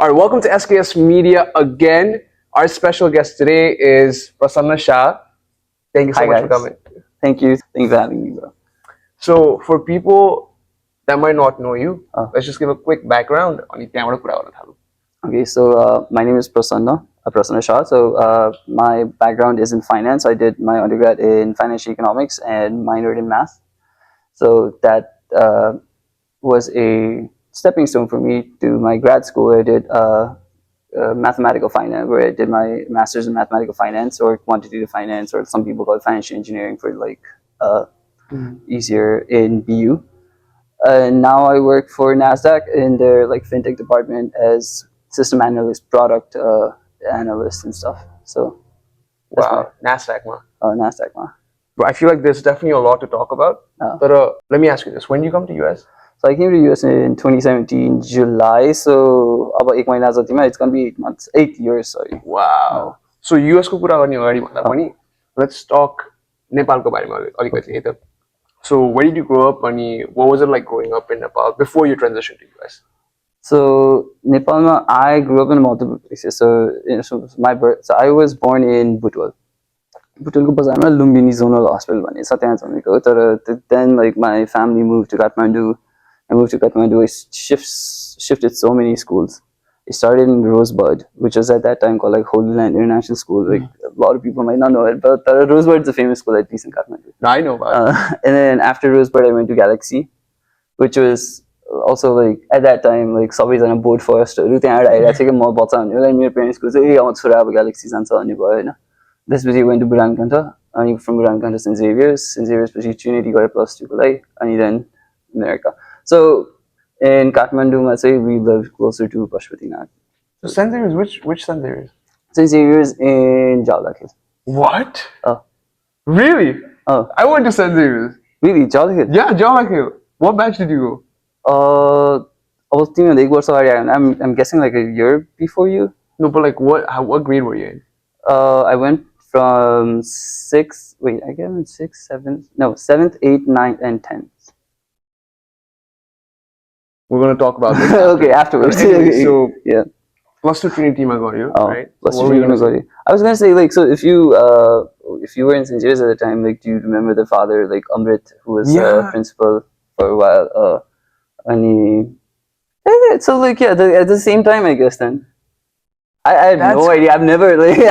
All right, welcome to SKS Media again. Our special guest today is Prasanna Shah. Thank you so much for coming. Thank you. Thanks for having me, bro. So, for people that might not know you, let's just give a quick background on you. Okay, so my name is Prasanna Shah. So my background is in finance. I did my undergrad in financial economics and minored in math. So that was a stepping stone for me to my grad school. I did mathematical finance, where I did my master's in mathematical finance or quantitative finance, or some people call it financial engineering for like easier in BU. And now I work for Nasdaq in their like fintech department as system analyst, product analyst, and stuff. So wow, Nasdaq, man. Nasdaq, man. But I feel like there's definitely a lot to talk about. But let me ask you this: when did you come to US? So I came to US in 2017 July. So about 8 months. It's gonna be 8 months, 8 years. Sorry. Wow. So US को कुरा गर्ने अगाडि भन्दा पनि let's talk नेपालको बारेमा अलिकति है त. So where did you grow up? What was it like growing up in Nepal before you transitioned to US? So Nepal, I grew up in multiple places. So I was born in Butwal. Butwalको बजारमा Lumbini zonal hospital भन्ने छ त्यहाँ जन्मेको. तर then like my family moved to Kathmandu. I moved to Kathmandu. I shifted so many schools. I started in Rosebud, which was at that time called like Holy Land International School. Like a lot of people might not know it, but Rosebud is a famous school at least in Kathmandu. I know about it. And then after Rosebud, I went to Galaxy, which was also like at that time like always on a board first. My parents go say, "I want to have a Galaxy." This was went to Burankanta, and from Burankanta St. Xavier's, Trinity got a +2, and then America. So in Kathmandu, I say we lived closer to Pashupatinath. So St. Xavier's, which St. Xavier's? St. Xavier's in Jaldak Hill. What? Oh. Really? Oh. I went to St. Xavier's. Really? Jaldak Hill? Yeah, Jaldak Hill. What batch did you go? I was thinking I'm guessing like a year before you. No, but like what grade were you in? I went from 7th, 8th, 9th, and 10th. We're gonna talk about this. Okay, afterwards. Anyway, so yeah. +2 Trinity I got you, right? +2 Trinity I got you. I was gonna say like, so if you were in St. James at the time, like, do you remember the father like Amrit, who was principal for a while? So like yeah, at the same time I guess then. I have no idea. I've never seen it.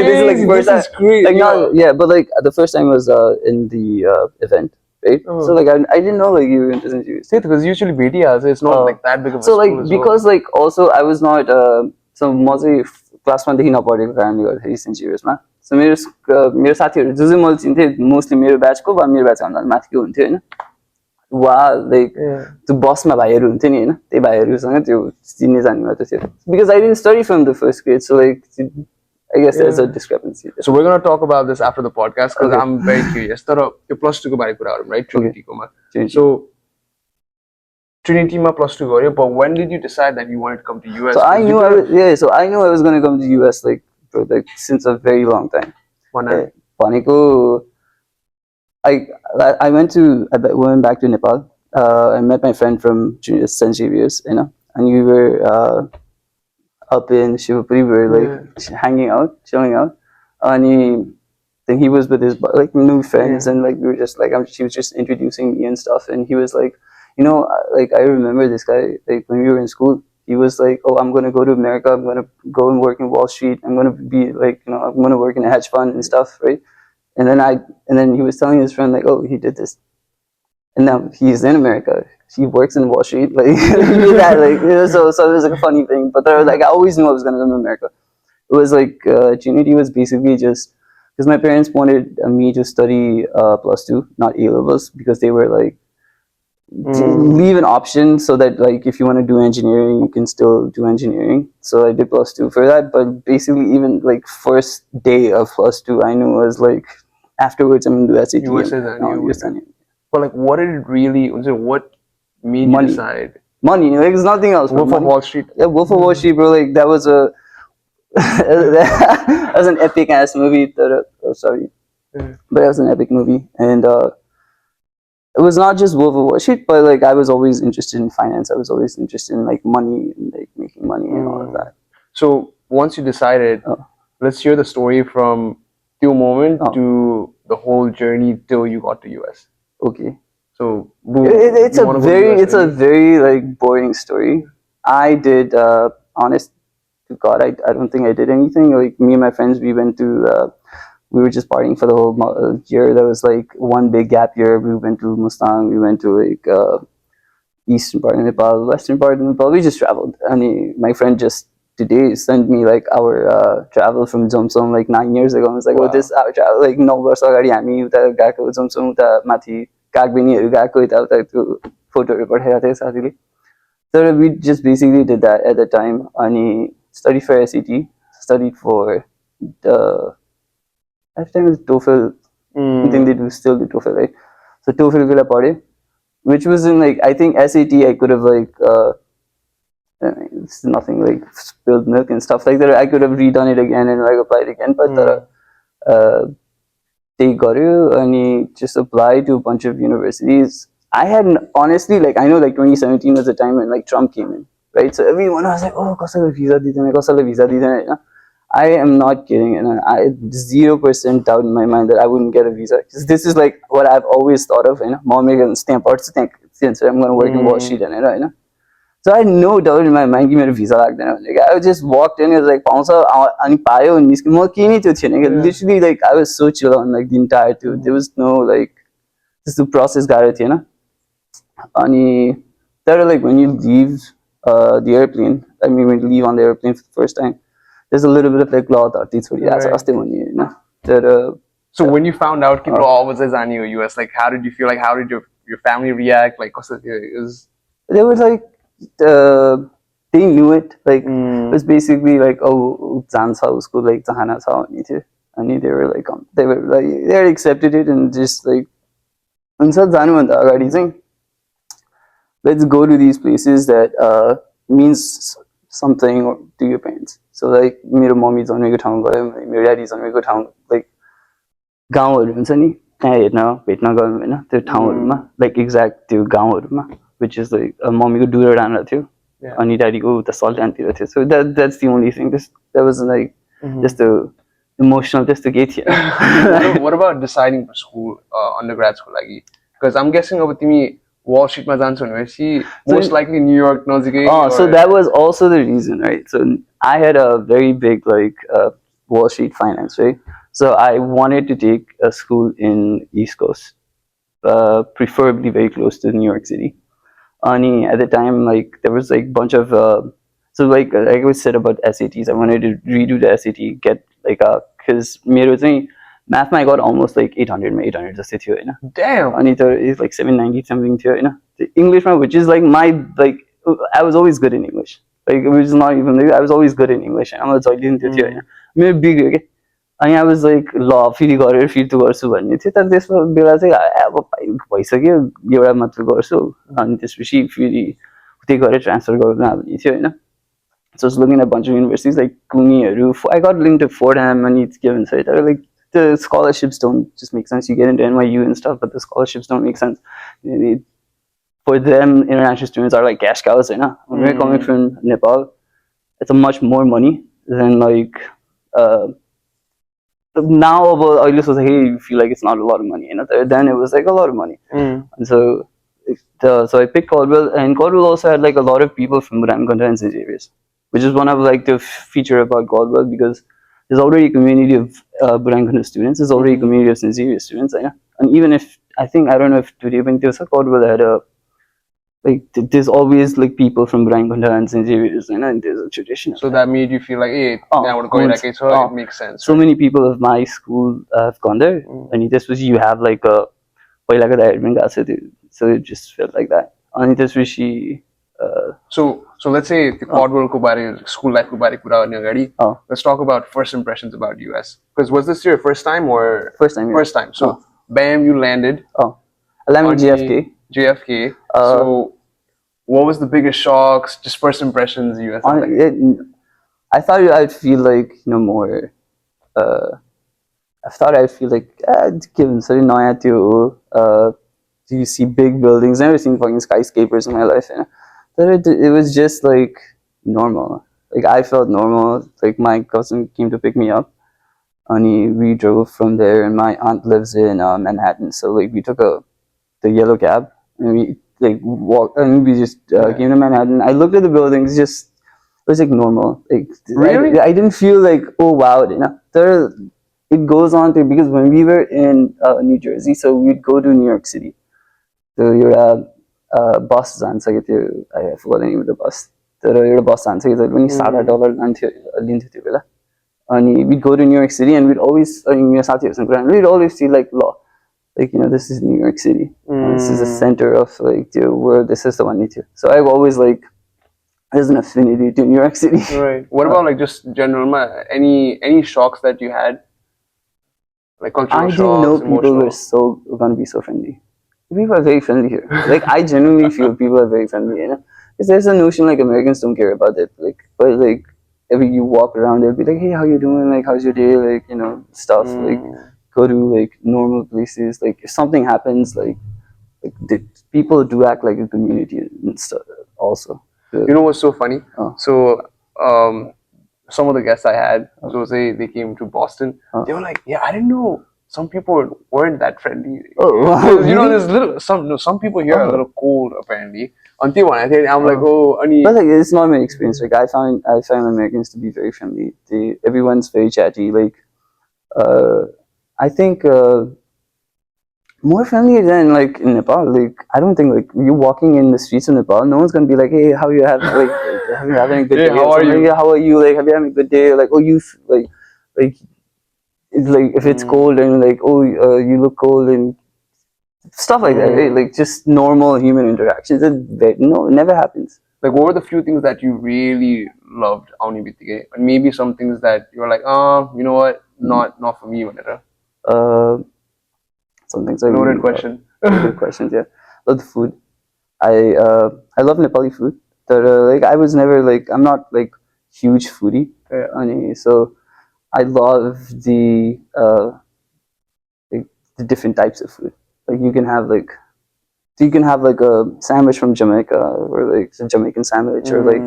This is like first time. Great. Like but like the first time was in the event, right? So like I didn't know like you were into St. James. Because usually BTS, it's not like that big of a so school like because like also I was not so mostly class 1 देखि नपढेको कारणले गर्दाखेरि St. James मा. So मेरो साथीहरु जो मैले चिन्थे mostly मेरो ब्याचको वा मेरो ब्याचको भन्दा माथिको हुन्थ्यो हैन. Like to boss my भाइहरु हुन्थ्यो नि हैन. त्यही भाइहरुसँग त्यो चिन्ने जान्ने मात्र थियो. Because I didn't study from the first grade, so like I guess there's a discrepancy. So we're gonna talk about this after the podcast because I'm very curious. तर त्यो +2 को बारे कुरा गरौँ, right? Trinity को मा. So Trinity मा +2 गर्यो, but when did you decide that you wanted to come to US? So I knew I was going to come to US like for like since a very long time. I went back to Nepal. I met my friend from St. Xavier's, you know, and we were up in Shivapuri. We were like hanging out, chilling out, and then he was with his like new friends, and like we were just like she was just introducing me and stuff, and he was like, you know, like I remember this guy like when we were in school. He was like, "Oh, I'm going to go to America. I'm going to go and work in Wall Street. I'm going to be like, you know, I'm going to work in a hedge fund and stuff, right?" And then he was telling his friend like, "Oh, he did this, and now he's in America. He works in Wall Street, like he did that, like you know." So it was like a funny thing. But I always knew I was gonna come to America. It was like Trinity was basically just because my parents wanted me to study +2, not A levels, because they were like leave an option so that like if you want to do engineering, you can still do engineering. So I did +2 for that. But basically, even like first day of +2, I knew was like. Afterwards, I'm going to do SAT. But like, what did it really? What made you decide? Money. Like, there's nothing else. Wolf of Wall Street. Yeah, Wolf of Wall Street, bro. Like that was that was an epic ass movie. Sorry, but that was an epic movie, and it was not just Wolf of Wall Street, but like I was always interested in finance. I was always interested in like money and like making money and all of that. So once you decided, let's hear the story from your moment to the whole journey till you got to US. Okay. So boom, It's you a wanna go to very, US it's a early? very like boring story. I did, honest to God, I don't think I did anything. Like me and my friends, we went to, we were just partying for the whole year. There was like one big gap year. We went to Mustang. We went to like eastern part of Nepal, western part of Nepal. We just traveled. And my friend just today sent me like our travel from Jomsom like 9 years ago. I was like, Wow. oh, this our travel like 9 वर्ष अगाडि हामी उता गएको Jomsom उता माथि कागबेनीहरू गएको यताउता त्यो फोटोहरू पठाएको थियो साथीले. So we just basically did that at the time. And studied for SAT, studied for the at the time it was TOEFL. I think they do still do TOEFL, right? So TOEFL ko pade, which was in like I think SAT I could have like it's nothing like spilled milk and stuff like that. I could have redone it again and like applied again, but they got you and just applied to a bunch of universities. I had honestly like I know like 2017 was the time when like Trump came in, right? So everyone was like, oh, kasala visa didena, kasala visa didena. I am not kidding, and I 0% doubt in my mind that I wouldn't get a visa. Because this is like what I've always thought of, Mom can stamp out since I'm going to work in Wall Street, so I had no doubt in my mind that a visa like that. Like I just walked in, it was like paunsa ani payo and literally like I was so chill on like the entire tour. There was no like just the process garo thiyena. Ani there like when you leave the airplane, I mean when you leave on the airplane for the first time, there's a little bit of like law authority So when you found out people always is on you US, like how did you feel? Like how did your family react? Like they were like they knew it. Like it was basically like oh Zan's house school like Zahana's house and they were like they accepted it and just like let's go to these places that means something to your parents. So like मेरो mummy जन्मेको ठाउँ गयो, मेरो daddy जन्मेको ठाउँ like गाउँहरू हुन्छ नि त्यहाँ हेर्न भेट्न गयौँ हैन त्यो ठाउँहरुमा like exact त्यो गाउँहरुमा which is like मम्मीको डुरो डाँडा थियो अनि ड्याडीको उता सल्यानतिर थियो. So that's the only thing. That was like just a emotional just to get here. What about deciding for school, undergrad school like? Because I'm guessing अब तिमी Wall Street मा जान्छौ भनेपछि most likely New York नजिकै. So that was also the reason, right? So I had a very big like Wall Street Finance, right? So I wanted to take a school in East Coast, preferably very close to New York City. And at the time, like there was like bunch of so like I always said about SATs, I wanted to redo the SAT, get like because math I got almost like 800 just थियो हैन. Damn. And it's like 790 something थियो हैन. The English which is like my like I was always good in English. Like it was not even like I was always good in English. I'm like didn't थियो हैन. मेरो बिग्यो के. अनि I was like ल फेरि गरेर फेरि त्यो गर्छु भन्ने थियो. तर त्यसको बेला चाहिँ अब भइसक्यो एउटा मात्र गर्छु अनि त्यसपछि फेरि त्यही गरेर ट्रान्सफर गर्नु भन्ने थियो हैन. So I was looking at a bunch of universities like Kuniharu. I got linked to Fordham and it's given so like the scholarships don't just make sense. You get into NYU and stuff, but the scholarships don't make sense. For them, international students are like cash cows, you know. When we're coming from Nepal, it's a much more money than like now. I just was like, hey, you feel like it's not a lot of money, you know. Then it was like a lot of money, and so I picked Caldwell, and Caldwell also had like a lot of people from Ramkunda and St. Xavier's, which is one of like the feature about Caldwell because there's already a community of Burankunda students. There's already a community of St. Xavier's students, and even if I don't know if today when there's a Caldwell had a like there's always like people from Burankunda and St. Xavier's, and there's a tradition. So that made you feel like, hey, I want to go in that case, so it makes sense. So many people of my school have gone there, and this was you have like a so it just felt like that. And this was she. So let's say the Caldwell school life let's talk about first impressions about US. Because was this your first time or first time? Yeah. First time. So bam, you landed. I landed JFK. JFK. So what was the biggest shocks? Just first impressions US. I thought I'd feel like more. I thought I'd feel like given so you see big buildings. I've never seen fucking skyscrapers in my life. It was just like normal. Like I felt normal. Like my cousin came to pick me up, and we drove from there. And my aunt lives in Manhattan, so like we took the yellow cab, and we like walked, and we just came to Manhattan. I looked at the buildings, just it was like normal. Like Really? I didn't feel like, oh wow, you know. It goes on to, because when we were in New Jersey, so we'd go to New York City. So bus जान्छ कि त्यो I forgot the name of the bus. तर एउटा बस जान्छ कि पनि $7 लिन्थ्यो त्यो बेला. And we'd go to New York City, and we'd always, we'd always see like law, like, you know, this is New York City. This is the center of like where this is the one too. So I've always like, there's an affinity to New York City. Right. What about like just general, any shocks that you had? Like cultural I shocks, didn't know people emotional. were gonna be so friendly. People are very friendly here. Like I genuinely feel people are very friendly, you know. Because there's a notion like Americans don't care about it. Like, but like every you walk around, they'll be like, hey, how you doing? Like, how's your day? Like, you know, stuff. Like, go to like normal places. Like, if something happens, like people do act like a community and stuff. Also, You know what's so funny? So, some of the guests I had, so they came to Boston. They were like, "Yeah, I didn't know some people weren't that friendly." Oh, wow, Because, you know, really? there's some people here are a little cold apparently. Until one, I think I'm like, oh, But like it's not my experience. Like I found Americans to be very friendly. Everyone's very chatty. Like I think more friendly than like in Nepal. Like I don't think like you walking in the streets of Nepal, no one's gonna be like, hey, how you having? Like have you having a good Hey, day? how are you? Like, how are you? Like have you having a good day? Like, oh, you like it's like if it's cold, and like, oh, you look cold, and stuff like that, right? Like just normal human interactions. No, it never happens. Like, what were the few things that you really loved Auni Bittige? And maybe some things that you were like, you know what, not for me, whatever. Some things I Loaded really question. Good questions, yeah. Love the food. I love Nepali food. But like I was never like, I'm not like huge foodie. So I love like the different types of food. Like you can have like a sandwich from Jamaica, or like a Jamaican sandwich, or like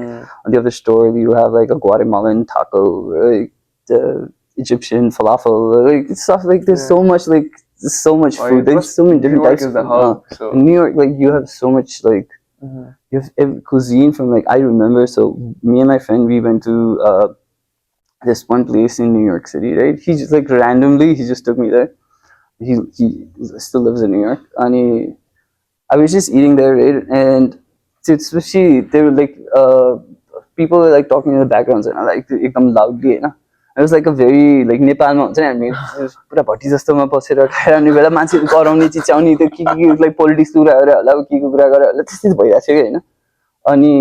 on the other store you have like a Guatemalan taco, or like the Egyptian falafel, like stuff like there's so much like so much food. There's so many different types of food. So In New York, like you have so much like you have every cuisine from like I remember. So me and my friend, we went to this one place in New York City, right? He just like randomly he just took me there. He still lives in New York, and I was just eating there, right? And especially they were like people were like talking in the backgrounds, and like एकदम loudly, you know. It was like a very like नेपालमा हुन्छ नि हामी पुरा भट्टी जस्तोमा बसेर खाइरहने बेला मान्छेहरू कराउने चिच्याउने त्यो के like पोलिटिक्स कुराहरू होला के कुरा गरेर होला त्यस्तै भइरहेको थियो हैन. अनि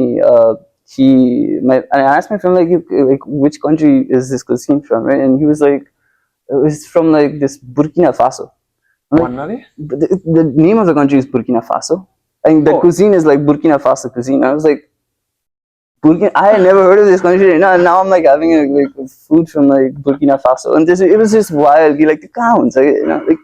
I asked my friend like which country is this cuisine from, right? And he was like it was from like this Burkina Faso. Like, the name of the country is Burkina Faso. And the cuisine is like Burkina Faso cuisine. I was like, I had never heard of this country, you know, and now I'm like having like food from like Burkina Faso. And it was just wild. Like the counts, like, you know, like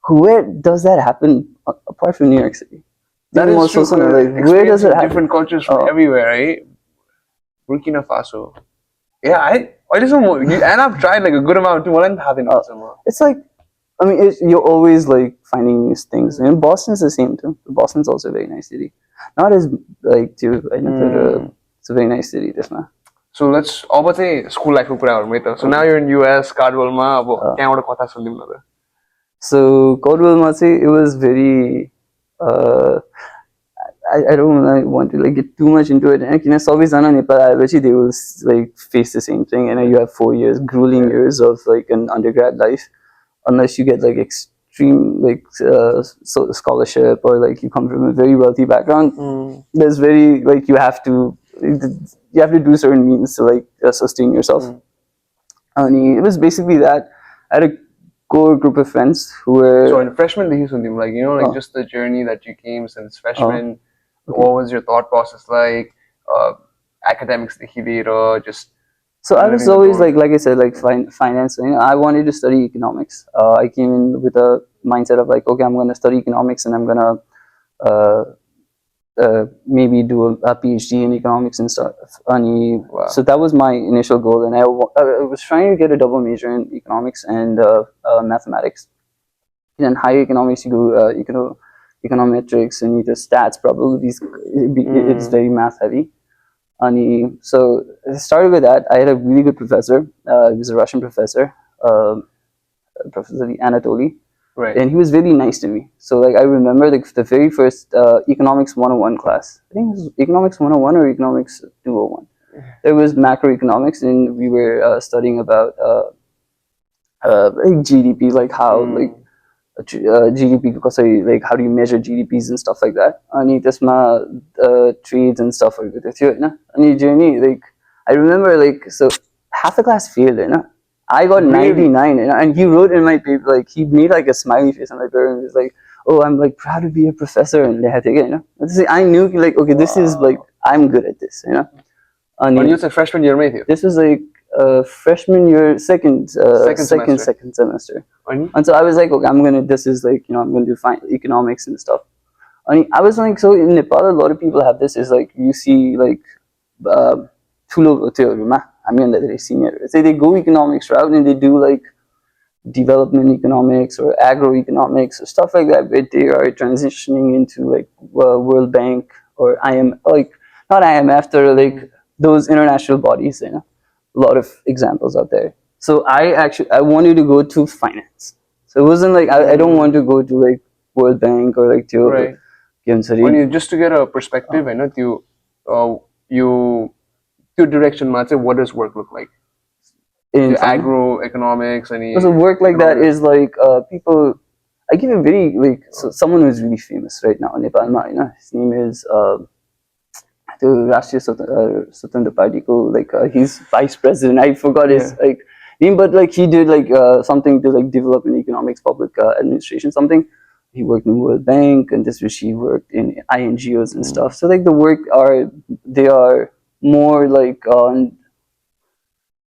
where does that happen apart from New York City? that is true. Like, where does it happen? Different cultures from everywhere, right? Burkina Faso. Yeah, I just don't know. And I've tried like a good amount too. It's like, I mean, you're always like finding these things. And Boston's the same too. Boston's also a very nice city. Not as like it's a very nice city. So let's about say school life कुरा. So now you're in US, Cardwell-ma. So Caldwell-ma, it was very. I don't want to like get too much into it. And Nepal, they will like face the same thing. And you have 4 years, grueling years of like an undergrad life, unless you get like extreme like scholarship, or like you come from a very wealthy background. There's very like you have to do certain means to like sustain yourself. And it was basically that. I had a core group of friends who were. So in freshman, like, you know, like just the journey that you came since freshman. What was your thought process like? Academics, just. So I was always like I said, like finance. You know, I wanted to study economics. I came in with a mindset of like, okay, I'm going to study economics, and I'm going to maybe do a PhD in economics and stuff. Wow. So that was my initial goal, and I was trying to get a double major in economics and mathematics. In higher economics, you do econometrics and either stats, probabilities. It's very math heavy. So I started with that. I had a really good professor. He was a Russian professor, Professor Anatoly. Right. And he was really nice to me. So like I remember the very first economics 101 class. I think it was economics 101 or economics 201. There was macroeconomics, and we were studying about like GDP, like how like GDP, because like how do you measure GDPs and stuff like that. And trades and stuff like that. And journey, like I remember, like, so half the class failed, I got Really? 99, and he wrote in my paper, like he made like a smiley face on my paper, and he was like, "Oh, I'm like proud to be a professor." And I knew like, okay, this is like I'm good at this, And When you said freshman year, mate. this was like freshman year, second semester. And so I was like, okay, this is like, I'm going to do fine economics and stuff. And I was like, so in Nepal, a lot of people have this, is like, you see like, senior. Say they go economics route and they do like development economics or agroeconomics or stuff like that, where they are transitioning into like World Bank or not IMF, they're like those international bodies, a lot of examples out there. So I wanted to go to finance. So it wasn't like I don't want to go to like World Bank or like to right. Just to get a perspective, your direction, what does work look like? In agroeconomics and so work like that is like people. I give a very like someone who is really famous right now in Nepal. His name is the Rashtriya Swatantra Party ko, like he's vice president. I forgot his like name, but like he did like something to like develop in economics, public administration, something. He worked in World Bank, and this was she worked in INGOs and stuff. So like the work they are more like on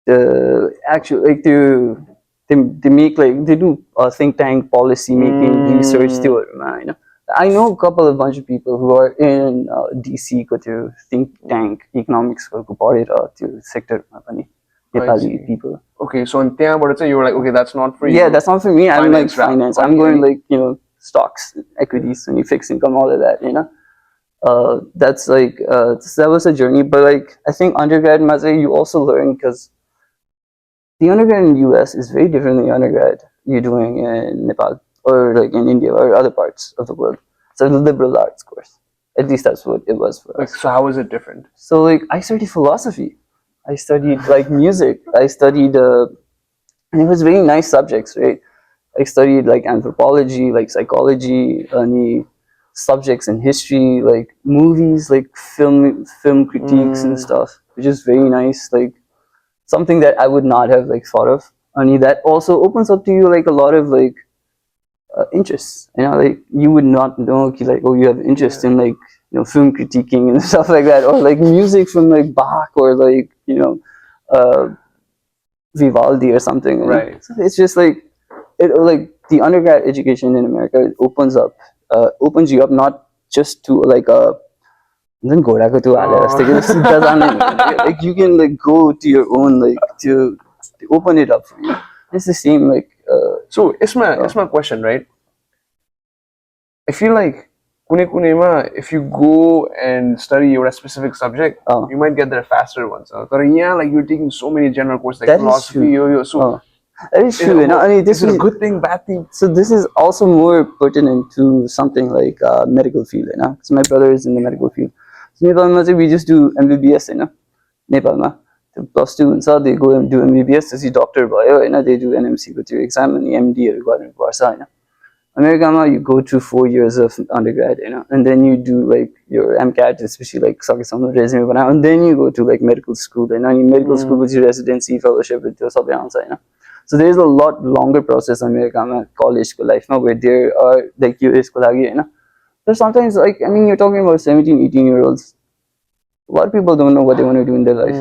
the actual like they make like they do think tank policy making research too. I know a bunch of people who are in DC ko to think tank economics ko to sector Nepali people. Okay, so in Tyabar, you were like, okay, that's not for you. Yeah, that's not for me. I'm like finance. I'm going like stocks, equities, and fixed income, all of that. That's like that was a journey. But like I think undergrad, you also learn, because the undergrad in the US is very different than the undergrad you're doing in Nepal or like in India or other parts of the world. It's a liberal arts course. At least that's what it was for us. So how is it different? So like I studied philosophy. I studied like music. I studied and it was very nice subjects, right? I studied like anthropology, like psychology, any subjects in history, like movies, like film critiques and stuff, which is very nice. Like something that I would not have like thought of. And that also opens up to you like a lot of like interests. Like you would not know, like, oh, you have interest in like film critiquing and stuff like that, or like music from like Bach or like Vivaldi or something. Right. So it's just like like the undergrad education in America, it opens you up not just to like a then go to like you can like go to your own like to open it up for you. It's the same like so it's my question, right? I feel like if you go and study a specific subject, you might get there faster once. But yeah, like you're taking so many general courses like philosophy, so that is true. This is a good thing, bad thing. So this is also more pertinent to something like medical field, because my brother is in the medical field. So Nepal we just do MBBS, Nepal plus 2 and so they go and do MBBS as a doctor they do NMC with your exam and the MD required in America, you go through 4 years of undergrad, and then you do like your MCAT, especially like some resume, and then you go to like medical school, and in medical school with your residency, fellowship with your so there's a lot longer process in America, college life, where there are like US so sometimes like you're talking about 17, 18-year-olds. A lot of people don't know what they want to do in their life.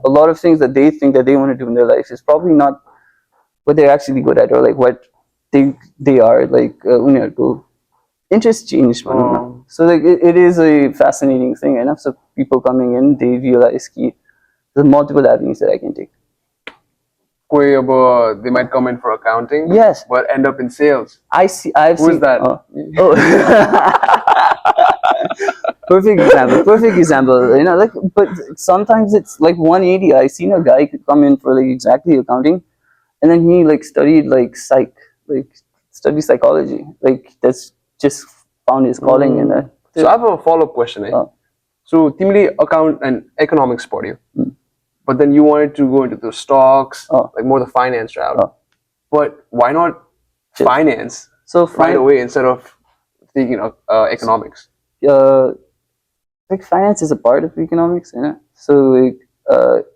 A lot of things that they think that they want to do in their life is probably not what they're actually good at, or like what they are like interest change. So like it is a fascinating thing, enough. So people coming in, they realize that there's multiple avenues that I can take. They might come in for accounting, yes, but end up in sales. I've Who's seen that? Perfect example. Like, but sometimes it's like 180. I seen a guy come in for like exactly accounting, and then he like studied like studied psychology. Like that's just found his calling in that. So I have a follow-up question. So timely account and economics part you. But then you wanted to go into the stocks, like more the finance route. But why not finance right away instead of thinking of economics? Like finance is a part of economics, so like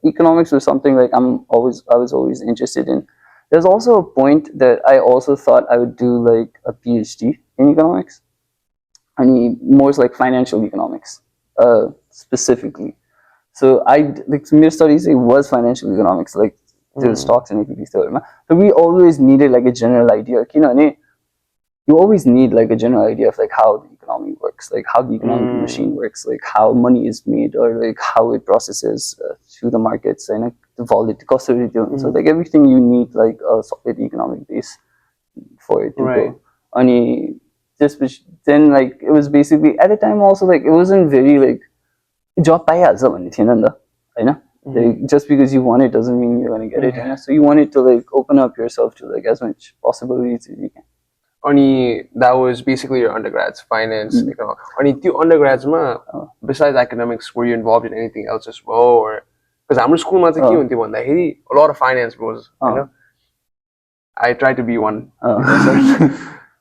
economics was something like I was always interested in. There's also a point that I also thought I would do like a PhD in economics. I mean, more like financial economics, specifically. So I like mere studies it was financial economics, like the stocks and equities. So we always needed like a general idea. You always need like a general idea of like how the economy works, like how the economic machine works, like how money is made, or like how it processes through the markets and the volatility, cost of return. So like everything you need like a solid economic base for it to go. Only just then like it was basically at the time also like it wasn't very like job पाइहाल्छ भन्ने थिएन नि त हैन like just because you want it doesn't mean you're going to get it. So you want it to like open up yourself to like as much possibilities as you can. Ani that was basically your undergrads, finance, economics. Ani त्यो undergrads besides academics, were you involved in anything else as well, or because हाम्रो स्कुलमा चाहिँ के हुन्थ्यो भन्दाखेरि a lot of finance bros, I tried to be one.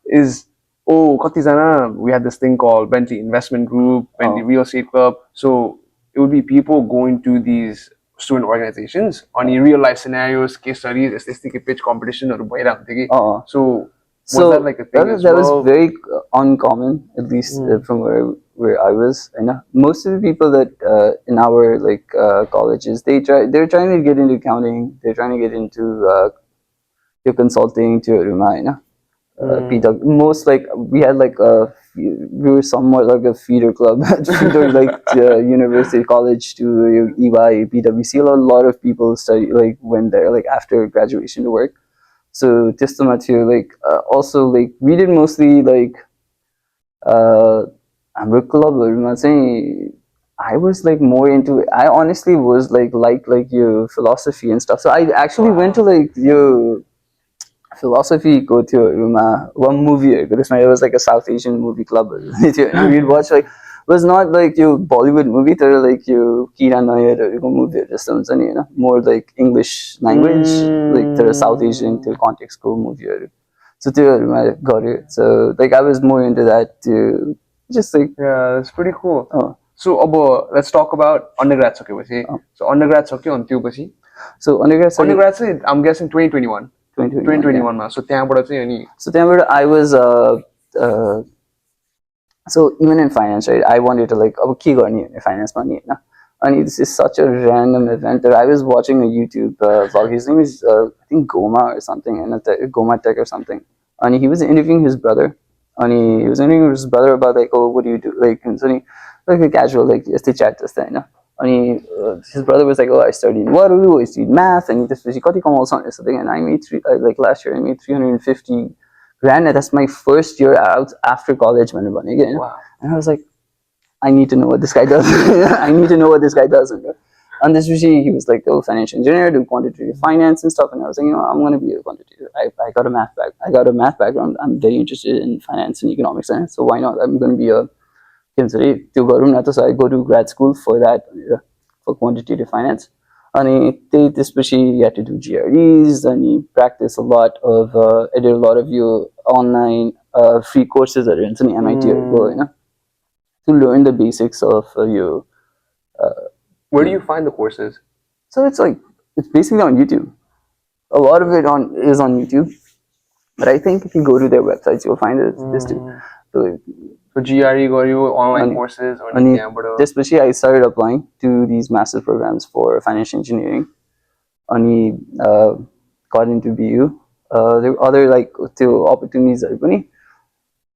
Is कतिजना we had this thing called Bentley Investment Group, Bentley Real Estate Club. So it would be people going to these student organizations on real life scenarios, case studies, SST pitch competition or so. Was that like a thing as that well? was very uncommon, at least from where I was. I know most of the people that in our like colleges, they're trying to get into accounting, they're trying to get into your consulting to Ruma, most like we had like we were somewhat like a feeder club, feeder like university college to EY, PwC. A lot of people study like went there like after graduation to work. So त्यस्तोमा थियो like also like we did mostly like हाम्रो क्लबहरुमा चाहिँ I was like more into it. I honestly was like your philosophy and stuff. So I actually went to like your philosophy go to one movie. It was like a South Asian movie club. And we'd watch like it was not like your Bollywood movie, like your Kira Nair or movie or more like English language, like the South Asian context go movie. So so like I was more into that too. Just like that's pretty cool. So let's talk about undergrads. Okay, so undergrads okay on Tubasi. So undergrads I'm guessing 2021. 2021 मा. So त्यहाँबाट चाहिँ अनि so त्यहाँबाट I was so even in finance, right, I wanted to like के गर्ने finance money, and this is such a random event that I was watching a YouTube vlog. His name is I think Goma or something, and Goma Tech or something, and he was interviewing his brother, and he was interviewing his brother about like, oh, what do you do, like, and so like a casual like just chat just there, and his brother was like, oh, I studied in Waterloo, I studied math, and this was something, and I made like last year I made 350 grand. That's my first year out after college. Wow. And I was like, I need to know what this guy does. I need to know what this guy does. And this was he was like, oh, financial engineer, do quantitative finance and stuff. And I was like, I'm going to be a quantitative. I got a math background. I'm very interested in finance and economics, so why not? I'm going to be a so I go to grad school for that, for quantitative finance. And especially you had to do GREs, and you practice a lot of I did a lot of your online free courses that are in MIT or go, to learn the basics of your where do you find the courses? So it's basically on YouTube. A lot of it is on YouTube, but I think if you go to their websites you'll find it this too. So GRE got you online courses or especially I started applying to these master's programs for financial engineering. And got into BU. There were other like opportunities.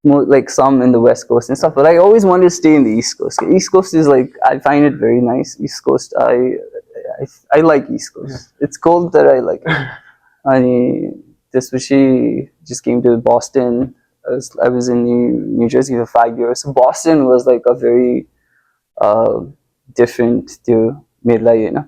more like some in the West Coast and stuff. But I always wanted to stay in the East Coast. East Coast is like, I find it very nice. East Coast, I like East Coast. It's cold, that I like it. And she just came to Boston. I was in New Jersey for 5 years. So Boston was like a very different to Midla, you know.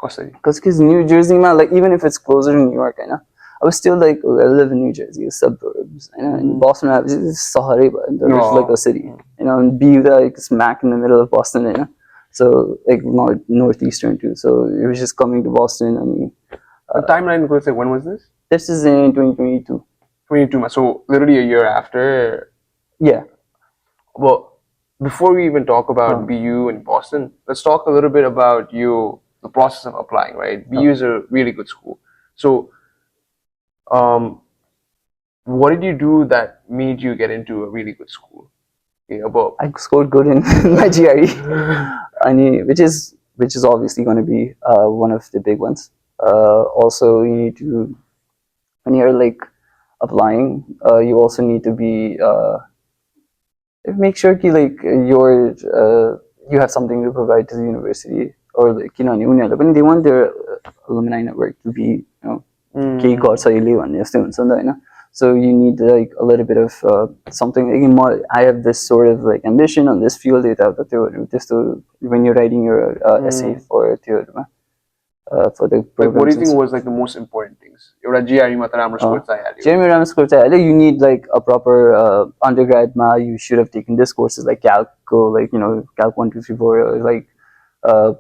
Because New Jersey, like even if it's closer to New York, I know, I was still like, I live in New Jersey, suburbs. You know, in Boston, it's Sahari, but there's like a city. You know, and be like smack in the middle of Boston, you know. So like northeastern too. So it was just coming to Boston. And the timeline was like, when was this? This is in 2022. 22 months. So literally a year after. Yeah. Well, before we even talk about BU in Boston, let's talk a little bit about the process of applying, right? BU is a really good school. So, what did you do that made you get into a really good school? I scored good in my GRE, which is obviously going to be one of the big ones. Also, you need to, when you're like applying, you also need to be make sure that like you have something to provide to the university, or like they want their alumni network to be so you need like a little bit of something. Like, I have this sort of like ambition on this field just to, when you're writing your essay for the program. Like, what do you think was like the most important things? You need like a proper undergrad. You should have taken these courses like calco, like calc 1, 2, 3, 4, like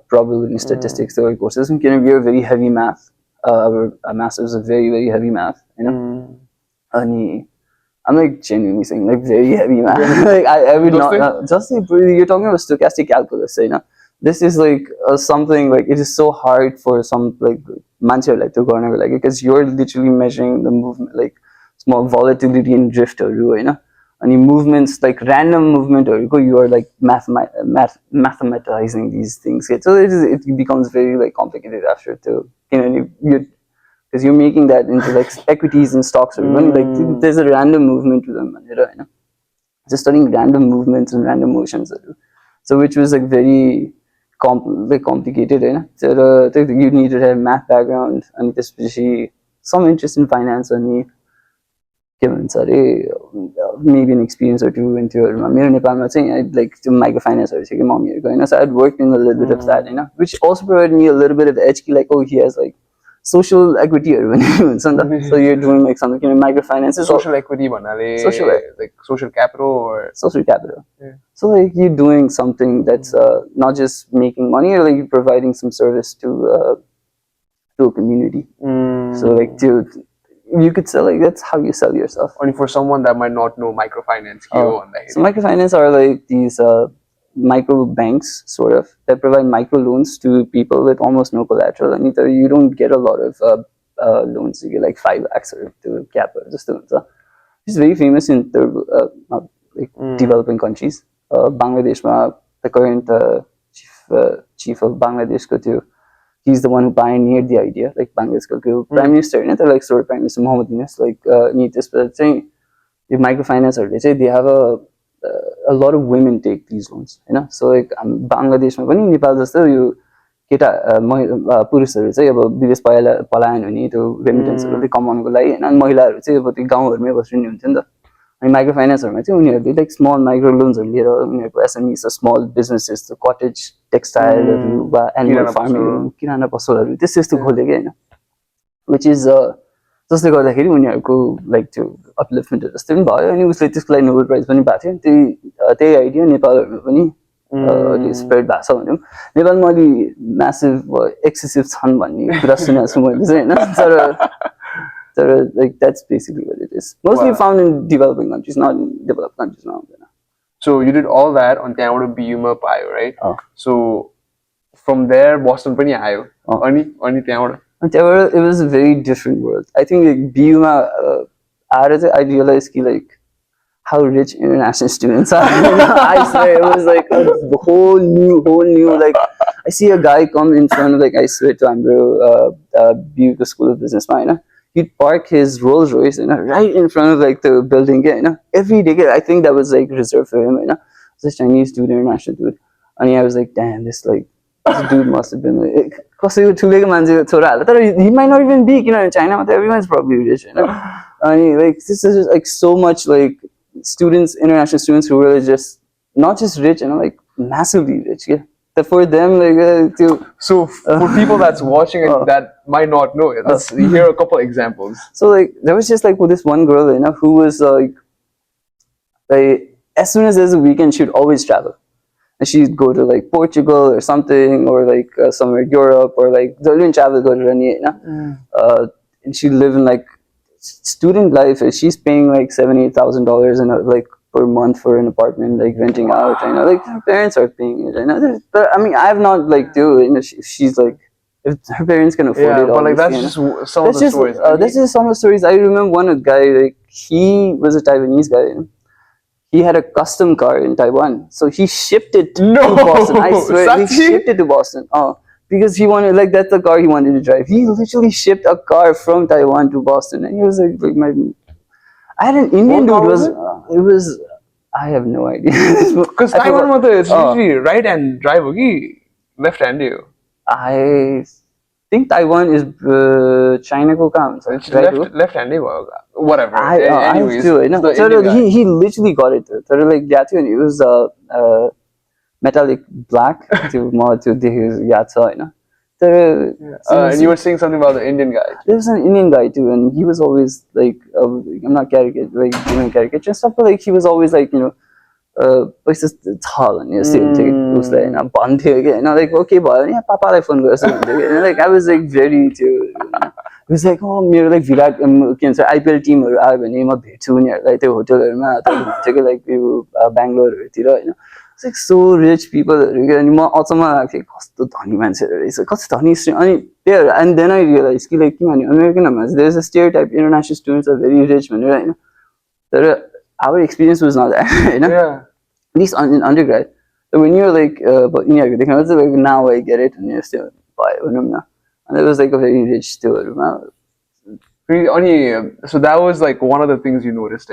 probability statistics. Those courses. We are very heavy math. Our masters are very, very heavy math. And I'm like genuinely saying like very heavy math. Like I would not just like, you're talking about stochastic calculus, you know. This is like something like, it is so hard for some like mancha like to go on like, because you're literally measuring the movement, like small volatility and drift, or you know, and movements like random movement, or you are like mathematizing these things. So it becomes very like complicated after to because you're making that into like equities and stocks, or like there's a random movement to them, you know. Just studying random movements and random motions, so which was like very complicated, you know. So you need to have math background and especially some interest in finance, and maybe an experience or two into it. Nepal, I'd like to microfinance or so I'd worked in a little bit of that, you know, which also provided me a little bit of edge, like, oh, he has like social equity, so you're doing like something, microfinance is social equity, like social capital or social capital. So like you're doing something that's not just making money, or like you're providing some service to a community. So like you could sell, like that's how you sell yourself. Only for someone that might not know microfinance. So microfinance are like these micro banks, sort of, that provide micro loans to people with almost no collateral, and you don't get a lot of loans. You get like 5 lakhs or to cap the students. It's very famous in developing countries. Bangladesh, the current chief of Bangladesh, he's the one who pioneered the idea, like Bangladesh Prime Minister, like sort of Prime Minister Mohammed Yunus, like need this, but saying the microfinance, they have a lot of women take these loans, you know. So like Bangladesh, Nepal, you पुरुषहरू चाहिँ अब विदेश पलायन हुने त्यो रेमिटेन्सहरूले कमाउनको लागि, अनि महिलाहरू चाहिँ अब त्यो गाउँहरूमै बस्ने हुन्थ्यो नि त. अनि माइक्रो फाइनेन्सहरूमा चाहिँ उनीहरूले लाइक स्मल माइक्रो लोन्सहरू लिएर उनीहरूको एसएमइज, स्मल बिजनेसेस, कटेज टेक्सटाइलहरू वा एनिमल फार्मिङ, किराना पसलहरू त्यस्तो खोलेको होइन, विच इज जसले गर्दाखेरि उनीहरूको लाइक त्यो अपलिफ्टमेन्ट जस्तै पनि भयो, अनि उसले त्यसको लागि नोबेल प्राइज पनि पाएको थियो. त्यही आइडिया नेपालहरूमा पनि स्प्रेड भएको छ भनौँ. नेपालमा अलि म्यासिभ एक्सेसिभ छन् भन्ने कुरा सुनेको छु मैले चाहिँ, होइन. तर like that's basically what it is. Mostly found in developing countries, not in developed countries now. So you did all that on त्यहाँबाट BU-मा पायो, right? So from there Boston पनि आयो, अनि त्यहाँबाट it was a very different world. I think like BU-मा आएर चाहिँ I realized कि like how rich international students are. I swear it was like a whole new like I see a guy come in front of, like, I swear to हाम्रो BU को School of Business मा, होइन, he'd park his Rolls Royce, right in front of like the building, every day. I think that was like reserved for him, This Chinese dude, international dude, and I was like, damn, this dude must have been like, he might not even be, in China, everyone's probably rich, And like this is just, like so much like students, international students who were just not just rich, like massively rich, For them, like So for people that's watching and that might not know it, let's hear a couple examples. So like there was just like this one girl, who was like as soon as there's a weekend, she'd always travel. And she'd go to like Portugal or something, or like somewhere Europe, or like don't travel, go to Rani, and she'd live in like student life. She's paying like $7,000-8,000 like per month for an apartment, like renting out. Like her parents are paying it. But I mean, I've not like she's like, if her parents can afford it. But like that's just some of the stories. That's just some of the stories. I remember one guy, like he was a Taiwanese guy. He had a custom car in Taiwan, so he shipped it to Boston. I swear, he shipped it to Boston. Because he wanted, like, that's the car he wanted to drive. He literally shipped a car from Taiwan to Boston, and he was like I had an Indian dude. It was I have no idea. Because Taiwan is usually right hand drive, left hand. I think Taiwan is China ko kam. It's left hand. Whatever. Anyways, he literally got it. Like it was metallic black to and you were saying something about the Indian guy. There was an Indian guy too, and he was always like, I'm not caricature stuff, but like he was always like, like just tall and like okay, papa phone like I was like very it was like, oh, मेरो like Virat IPL team आयो भने म भेट्छु उनीहरुलाई त्यो होटलहरुमा अथवा like Bangalore It's like so rich people अनि म अचम्म लाग्थ्यो कस्तो धनी मान्छेहरु रहेछ कस्तो धनी अनि there, and then I realized like American there's a stereotype international students are very rich भनेर our experience was not that Yeah. At least in undergrad. So when you're like now I get it, and you're still and it was like a very rich store. So that was like one of the things you noticed,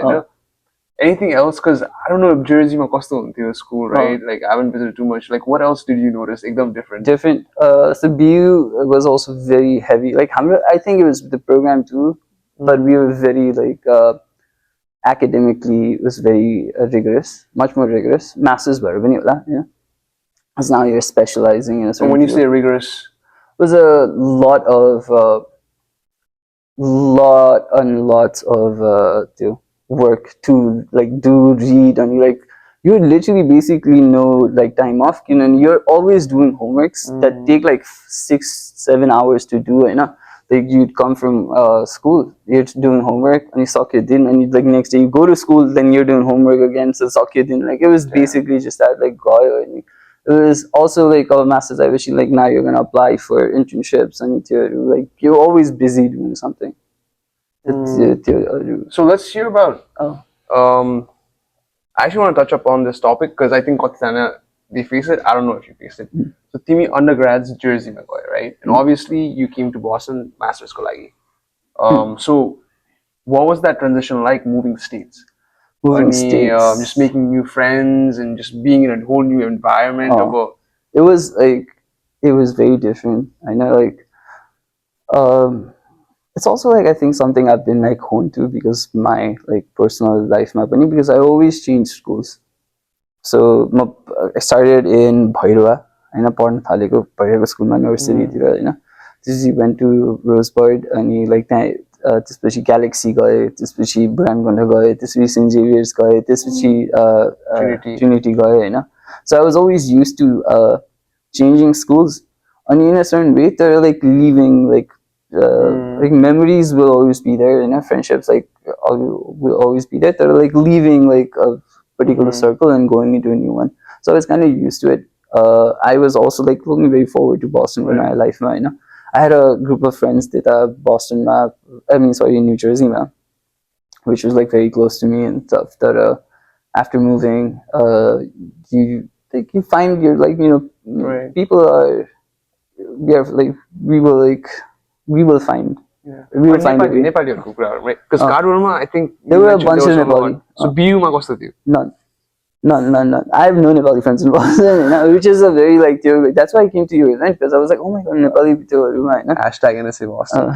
Anything else? Because I don't know if Jersey Makosto into school, right? Like I haven't visited too much. Like what else did you notice? Ekdam different. So BU was also very heavy. Like I think it was the program too, but we were very like academically it was very rigorous, much more rigorous. Masters were because now you're specializing in a certain when you field. say rigorous, it was a lot of lots of work to like do, read, and you literally basically no like time off, and you're always doing homeworks that take like 6-7 hours to do, like you'd come from school, you're doing homework, and you suck it in, and you like next day you go to school, then you're doing homework again, so suck it in. Like it was basically just that like and it was also like our masters. I wish like now you're gonna apply for internships, and like you're always busy doing something. So let's hear about. I actually want to touch up on this topic because I think Quantitative they face it. I don't know if you face it. So Timi undergrads Jersey McCoy, right? And obviously you came to Boston masters ko lagi. So what was that transition like moving states? Just making new friends and just being in a whole new environment. It was very different. I know like it's also like I think something I've been like honed to because my like personal life because I always change schools. So I started in Bhairua, पढ्न थालेको Bhairua स्कुलमा नर्सरीतिर त्यसपछि went to Rosebud अनि like त्यहाँ त्यसपछि Galaxy गए, त्यसपछि बुरानगण्ड गए, त्यसपछि St. Xavier's गए, त्यसपछि Trinity गए So I was always used to changing schools and in a certain way they're like leaving like memories will always be there, friendships like will always be there. They're like leaving like a particular circle and going into a new one. So I was kind of used to it. I was also like looking very forward to Boston in my life. I had a group of friends that Boston New Jersey which was like very close to me and stuff. That after moving, you find you're like people are we will find We will find a way. Nepali right? Because Gadwarma, I think there were a bunch of Nepali. So BU ma kasto thiyo? None. I have no Nepali friends in Boston, which is a very like theory. That's why I came to your event because I was like, oh my god, Nepali theory. Hashtag NSA Boston.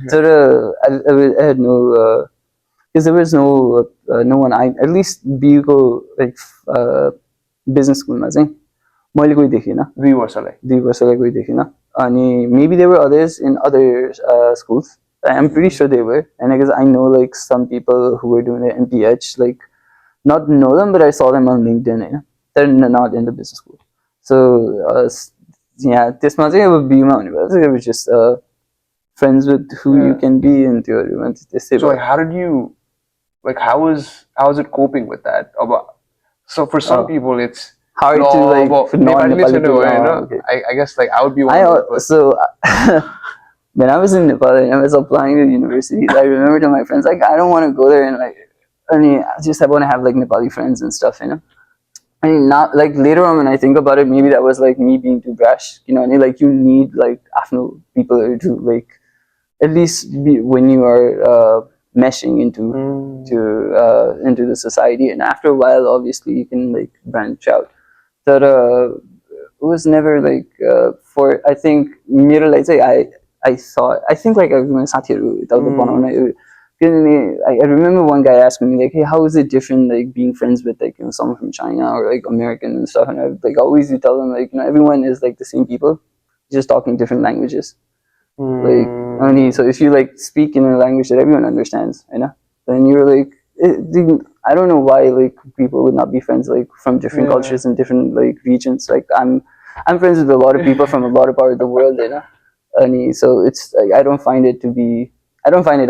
So I had no because there was no one. At least BU ko like business school ma चाहिँ मैले कोही देखिनँ 2 वर्षलाई कोही देखिनँ अनि maybe there were others in other schools. I'm pretty sure they were, and I guess I know like some people who were doing the MP10 like not know them, but I saw them on LinkedIn. They're not in the business school. So yeah, this much I would be it was just friends with who you can be in theory. So like, how did you like? How is it coping with that? So for some people, it's hard to like okay. I guess like I would be one. So when I was in Nepal and I was applying to universities, I remember to my friends like I don't want to go there and like I want to have like Nepali friends and stuff, I mean, now like later on when I think about it, maybe that was like me being too brash, like you need like afno people to like at least be, when you are meshing into the society, and after a while obviously you can like branch out. But it was never like for I think I think like I remember one guy asking me like, hey, how is it different like being friends with like someone from China or like American and stuff, and I like always you tell them like everyone is like the same people, just talking different languages. Like only so if you like speak in a language that everyone understands, then you're like I don't know why like people would not be friends like from different cultures and different like regions. Like I'm friends with a lot of people from a lot of parts of the world, and so it's like I don't find it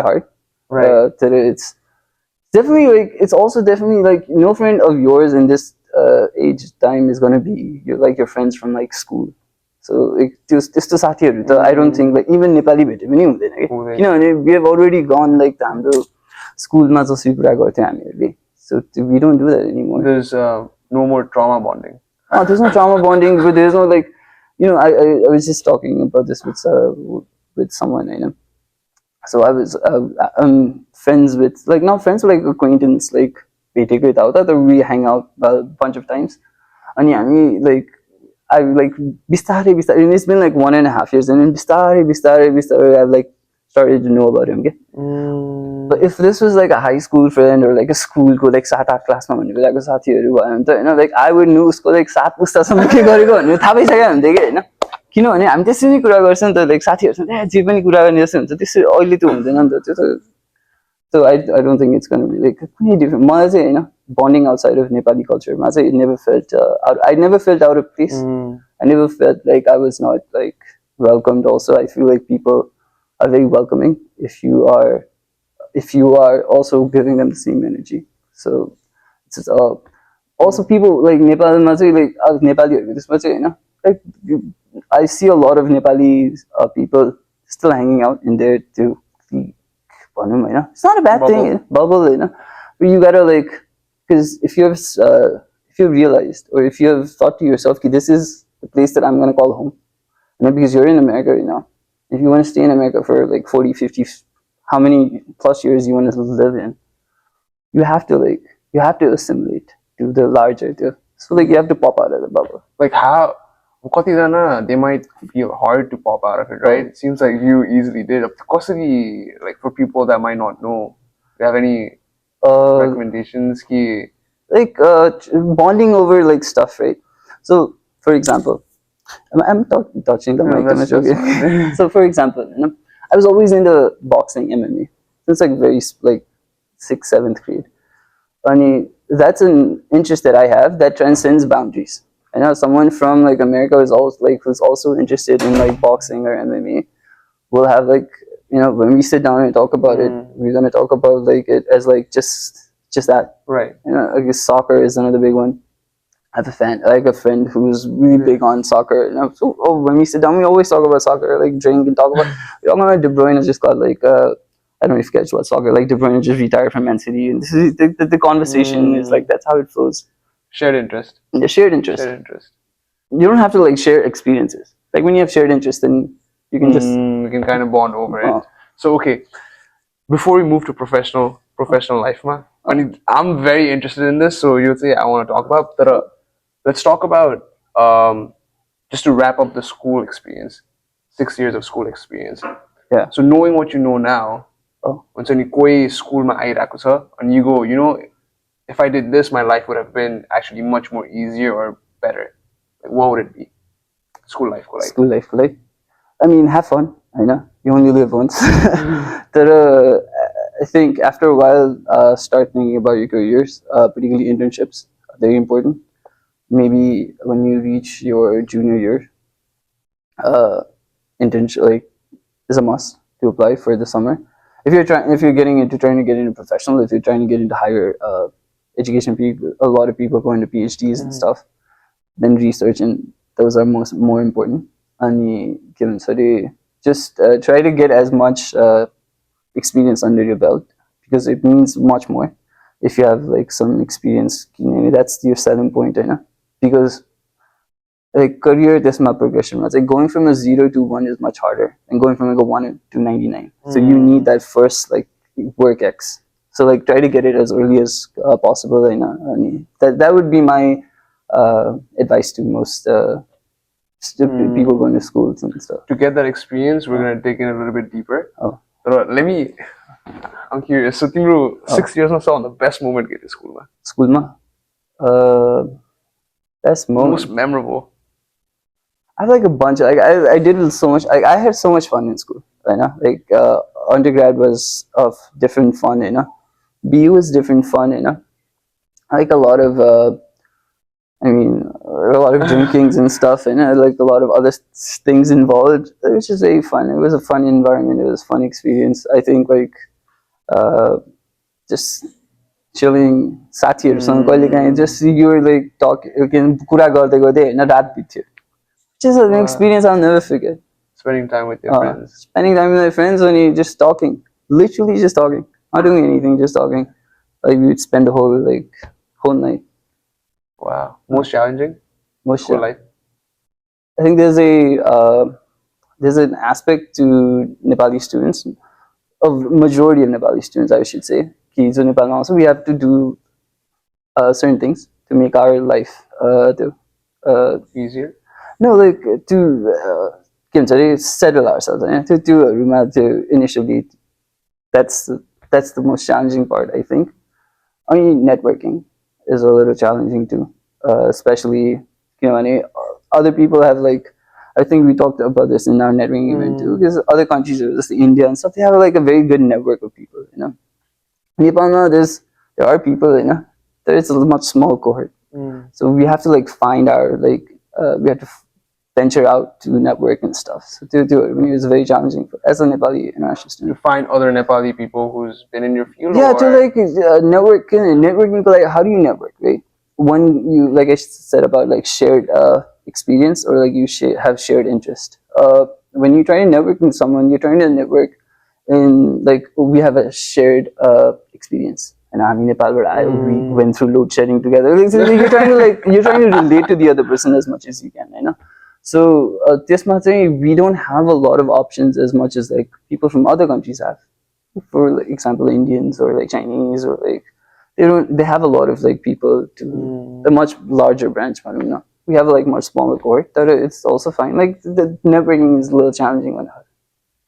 hard. Right. It's definitely like it's also definitely like no friend of yours in this age time is gonna be your friends from like school. So like त्यस्तो साथीहरु त I don't think like even Nepali भेटे पनि हुँदैन के किनभने we have already gone like हाम्रो स्कुलमा जसरी कुरा गर्थ्यौं हामीहरुले. So we don't do that anymore. There's no more trauma bonding. There's no trauma bonding, but there's no like I was just talking about this with someone, So I was friends with like not friends but like acquaintance like भेटेको यताउता that we hang out a bunch of times. अनि हामी like I like बिस्तारै and it's been like 1.5 years and then बिस्तारै I've like started to know about him. But if this was like a high school friend or like a school को like 7-8 क्लासमा भन्ने बेलाको साथीहरु भयो भने त like I would know उसको like 7 पुस्तासम्म के गरेको भन्ने थाहा भइसक्यो हुन्थ्यो के किनभने हामी त्यसरी नै कुरा गर्छौं नि त लाइक साथीहरुसँग जे पनि कुरा गर्ने जस्तो हुन्छ त्यसरी अहिले त हुँदैन नि त त्यो त. So I don't think it's going to be like कुनै different. मलाई चाहिँ bonding outside of Nepali culture मा चाहिँ I never felt out of place. I never felt like I was not like welcomed. Also I feel like people are very welcoming if you are also giving them the same energy. So it's also people like Nepal मा चाहिँ like नेपालीहरुको त्यसमा चाहिँ like I see a lot of Nepali people still hanging out in there too. It's not a bad thing, bubble, but you gotta like, because if you've realized or if you have thought to yourself, this is the place that I'm gonna call home, because you're in America, if you want to stay in America for like 40, 50, how many plus years you want to live in, you have to assimilate to the larger, so like you have to pop out of the bubble. Like how? They might feel hard to pop out of it, right? It seems like you easily did. Custody, like for people that might not know, do you have any recommendations? Like bonding over like stuff, right? So, for example, I'm touching the mic. Okay. So, for example, I was always into boxing, MMA, since like very like 6th, 7th grade. That's an interest that I have that transcends boundaries. I know someone from like America who's also interested in like boxing or MMA will have like when we sit down and talk about it, we're gonna talk about like it as like just that, right? I guess soccer is another big one. I have a friend who's really big on soccer. So when we sit down, we always talk about soccer, like drink and talk about. We're talking about De Bruyne just got like I don't know if you guys watch soccer. Like De Bruyne just retired from Man City, and this is the conversation is like that's how it flows. Shared interest. Yeah, shared interest. You don't have to like share experiences. Like when you have shared interest, then you can just you can kind of bond over it. So okay, before we move to professional life, ma, I mean, I'm very interested in this. So you'll say I want to talk about. But let's talk about just to wrap up the school experience, 6 years of school experience. Yeah. So knowing what you know now, Oh. once you go school ma आइरहेको छ, and you go, if I did this, my life would have been actually much more easier or better. Like, what would it be? School life, School life, like, I mean, have fun. I know you only live once. But I think after a while, start thinking about your careers, particularly internships. Very important. Maybe when you reach your junior year, internship like is a must to apply for the summer. If you're trying to get into professional, if you're trying to get into higher education, people, a lot of people go into PhDs and stuff. Then research, and those are more important. And given so they just try to get as much experience under your belt, because it means much more if you have like some experience. That's your selling point, because like career my progression. Like going from a 0 to 1 is much harder than going from like a 1 to 99. So you need that first like work X. So like try to get it as early as possible. That would be my advice to most people going to schools and stuff. To get that experience, we're gonna dig in a little bit deeper. I'm curious. So तिम्रो 6 years ma saw the best moment के थियो school ma? School ma? Best moment. Most memorable. I have like a bunch. Like I did so much. Like I had so much fun in school. Like undergrad was of different fun. BU was different fun. Like a lot of. I mean, a lot of drinkings and stuff, and like a lot of other things involved. It was just very fun. It was a fun environment. It was a fun experience. I think like just chilling, साथीहरूसँग just you were like talking, कुरा गर्दै गर्दै होइन रात बित्थ्यो. Just an experience I'll never forget. Spending time with your friends. Spending time with my friends when you just talking, literally just talking, not doing anything, just talking. Like we would spend the whole night. Wow. Most challenging? Most school life? I think there's an aspect to Nepali students, of majority of Nepali students, I should say. Nepal also we have to do certain things to make our life easier. No, like to settle ourselves. To do initially, that's the most challenging part, I think. I mean, networking is a little challenging too, especially other people have like. I think we talked about this in our networking event too, because other countries, just India and stuff, they have like a very good network of people. Nepal, there are people. There is a much small cohort, so we have to like find our we have to venture out to network and stuff. So to do it, it was very challenging as a Nepali international student. To find other Nepali people who's been in your field. Yeah, to like networking. Like, how do you network, right? When you, like I said about like shared experience, or like you have shared interest. When you try to network with someone, you're trying to network in like we have a shared experience. And I mean, Nepal, we went through load shedding together. You're trying to relate to the other person as much as you can, So we don't have a lot of options as much as like people from other countries have. For example, Indians or like Chinese or like they have a lot of like people to a much larger branch. We have like much smaller cohort. That it's also fine. Like the networking is a little challenging on her.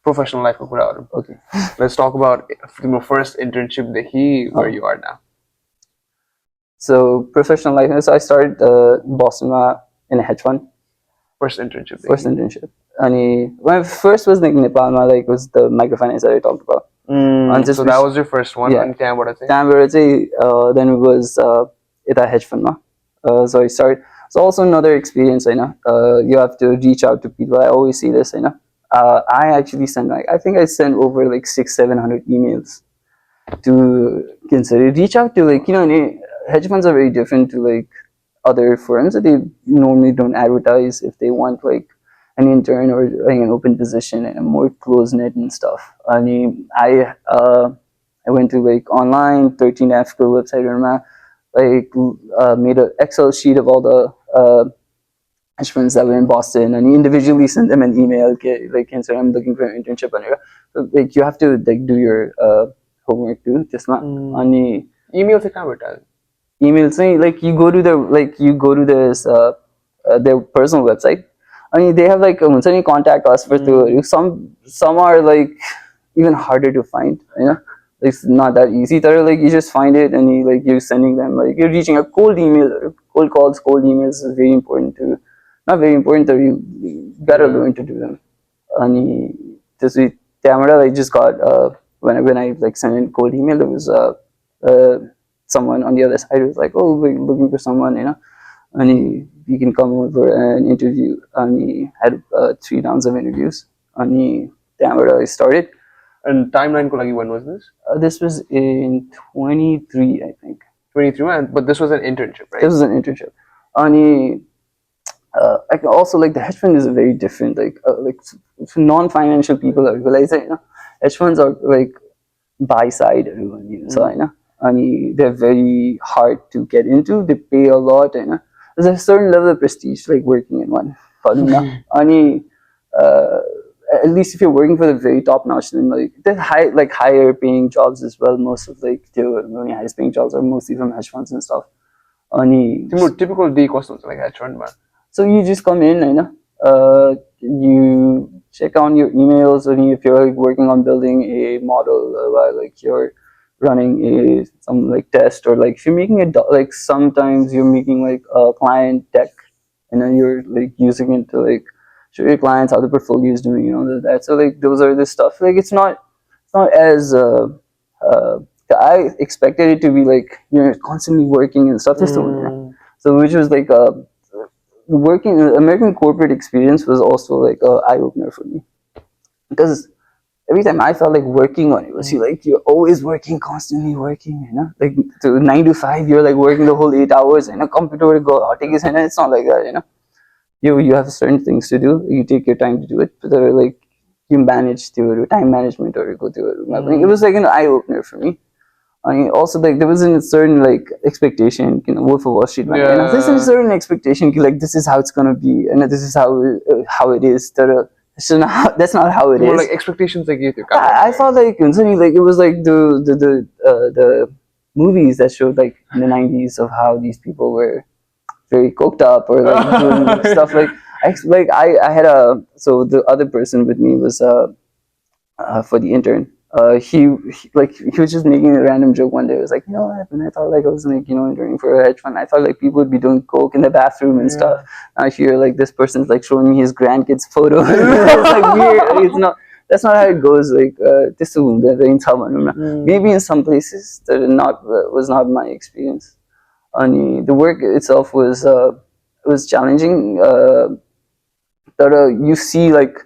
Professional life of crowd. Okay. Let's talk about the first internship where you are now. So professional life. So I started Boston in a hedge fund. First internship. And my first was like Nepal, was the microfinance that I talked about. So that was your first one. Yeah. And then it was a hedge fund. So I started. It's also another experience. You have to reach out to people. I always see this. I actually sent I think I sent over like 600-700 emails to reach out to hedge funds are very different to like other firms that they normally don't advertise if they want like an intern or like an open position and a more close knit and stuff. I mean, I went to like online 13F website or made an Excel sheet of all the hedge funds that were in Boston, and you individually send them an email, like, "Sir, I'm looking for an internship." So, like, you have to like do your homework too. Just not any email से कहाँ बेटा? email saying like you go to this their personal website. I mean, they have like contact us for some are like even harder to find. It's not that easy. Like you just find it and you're sending them, like you're reaching a cold email, cold calls, cold emails is very important to, not very important, you better learn to do them. And this week, I just got when I like sent in cold email, there was someone on the other side who was like, "Oh, we're looking for someone, and you can come over and interview." And he had 3 rounds of interviews. And I started. And timeline ko lagi, when was this? This was in 23, I think. 23, but this was an internship, right? This was an internship. And also like the hedge fund is a very different, like non-financial people are realizing, hedge funds are like buy side, so they're very hard to get into. They pay a lot, there's a certain level of prestige like working in one. And at least if you're working for the very top notch, then like there's higher paying jobs as well. Most of like the highest paying jobs are mostly from hedge funds and stuff. And typical day costs like hedge fund, man. So you just come in, you check on your emails, or if you're like working on building a model, while like you're running some like test, or like if you're making like sometimes you're making like a client deck, and then you're like using it to like show your clients how the portfolio is doing, that. So like those are the stuff. Like it's not as I expected it to be like constantly working and stuff. So which was like working American corporate experience was also like an eye opener for me, because every time I felt like working on it was you're always working, constantly working, like to 9 to 5 you're like working the whole 8 hours and a computer will go hot. It's not like that. You have certain things to do, you take your time to do it, but like you manage to time management, or you go to it. It was like an eye opener for me. I mean, also like there was a certain like expectation, Wolf of Wall Street. There's a certain expectation, like this is how it's gonna be, and this is how it is. That's not how it is. Like expectations, like you. I thought like it was like the movies that showed like in the 90s of how these people were very coked up, or like doing stuff like I had so the other person with me was for the intern. He was just making a random joke one day. It was like, what happened? I thought like I was like interning for a hedge fund. I thought like people would be doing coke in the bathroom and stuff. Now here like this person's like showing me his grandkids' photo. It's like weird. It's not. That's not how it goes. Like this maybe in some places that was not my experience. And the work itself was challenging. You see like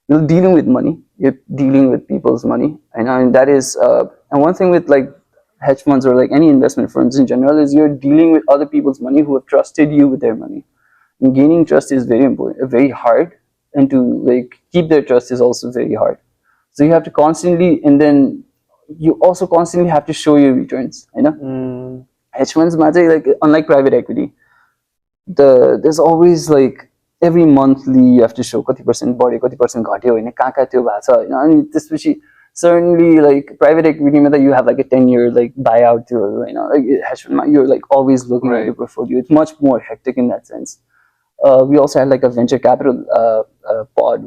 you're dealing with money. You're dealing with people's money, and that is and one thing with like hedge funds or like any investment firms in general is you're dealing with other people's money who have trusted you with their money. And gaining trust is very important, very hard, and to like keep their trust is also very hard. So you have to constantly, and then you also constantly have to show your returns. Hedge funds matter, like unlike private equity, there's always like every monthly you have to show 40% body, 40% घट्यो हैन कहाँ कहाँ त्यो भएको छ हैन अनि त्यसपछि certainly like private equity that you have like a 10-year like buyout to, like you're like always looking at your portfolio. It's much more hectic in that sense. We also had like a venture capital pod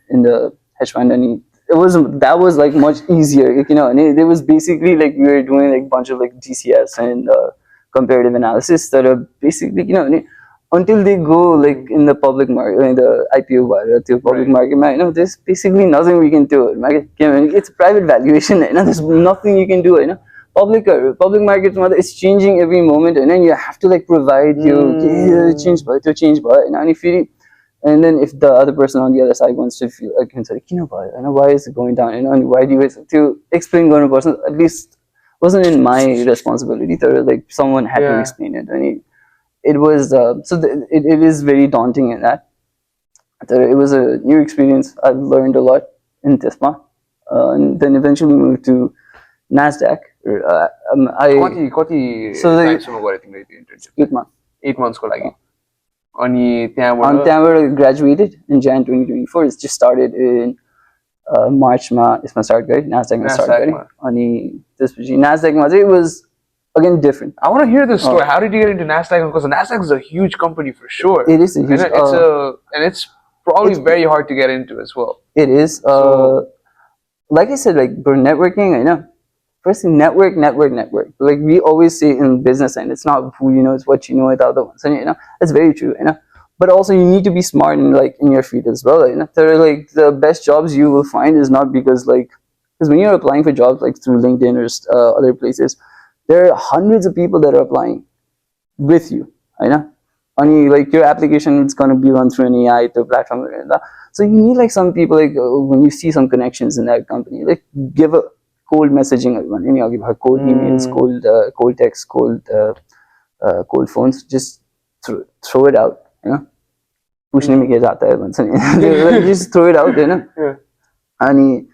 in the hedge fund, and that was like much easier, and it was basically like we were doing like a bunch of like DCS and comparative analysis that are basically until they go like in the public market, in the IPO to public market, there's basically nothing we can do. It's private valuation, there's nothing you can do. Public markets, it's changing every moment, and then you have to like provide change, and then if the other person on the other side wants to feel like, why is it going down, and why do you to explain to a person, at least wasn't in my responsibility. Like someone had to explain it, and it was it is very daunting in that. It was a new experience. I learned a lot in TISMA, and then eventually moved to Nasdaq. कति so टाइमसम्म गरे तिमीले त्यो internship? 8 months. 8 months को लागि. अनि And त्यहाँबाट graduated in Jan 2024. It's just started in March मा यसमा start गरेँ, Nasdaq मा start गरेँ. अनि त्यसपछि Nasdaq मा चाहिँ it was again different. I want to hear this story. How did you get into Nasdaq? Because Nasdaq is a huge company for sure. It is a huge. And it's probably very hard to get into as well. It is. Like I said, like for networking, I know. First thing, network. Like we always say in business, and it's not who you know, it's what you know with the other ones. And you know, that's very true. You know, but also you need to be smart in like in your field as well. You know, there are like the best jobs you will find is not because when you're applying for jobs like through LinkedIn or other places, there are hundreds of people that are applying with you. You know. Only like your application is gonna be run through an AI to platform, so you need like some people like when you see some connections in that company, like give a cold messaging, cold emails, cold text, cold phones, just throw it out, you know. Just throw it out, you know. Yeah. And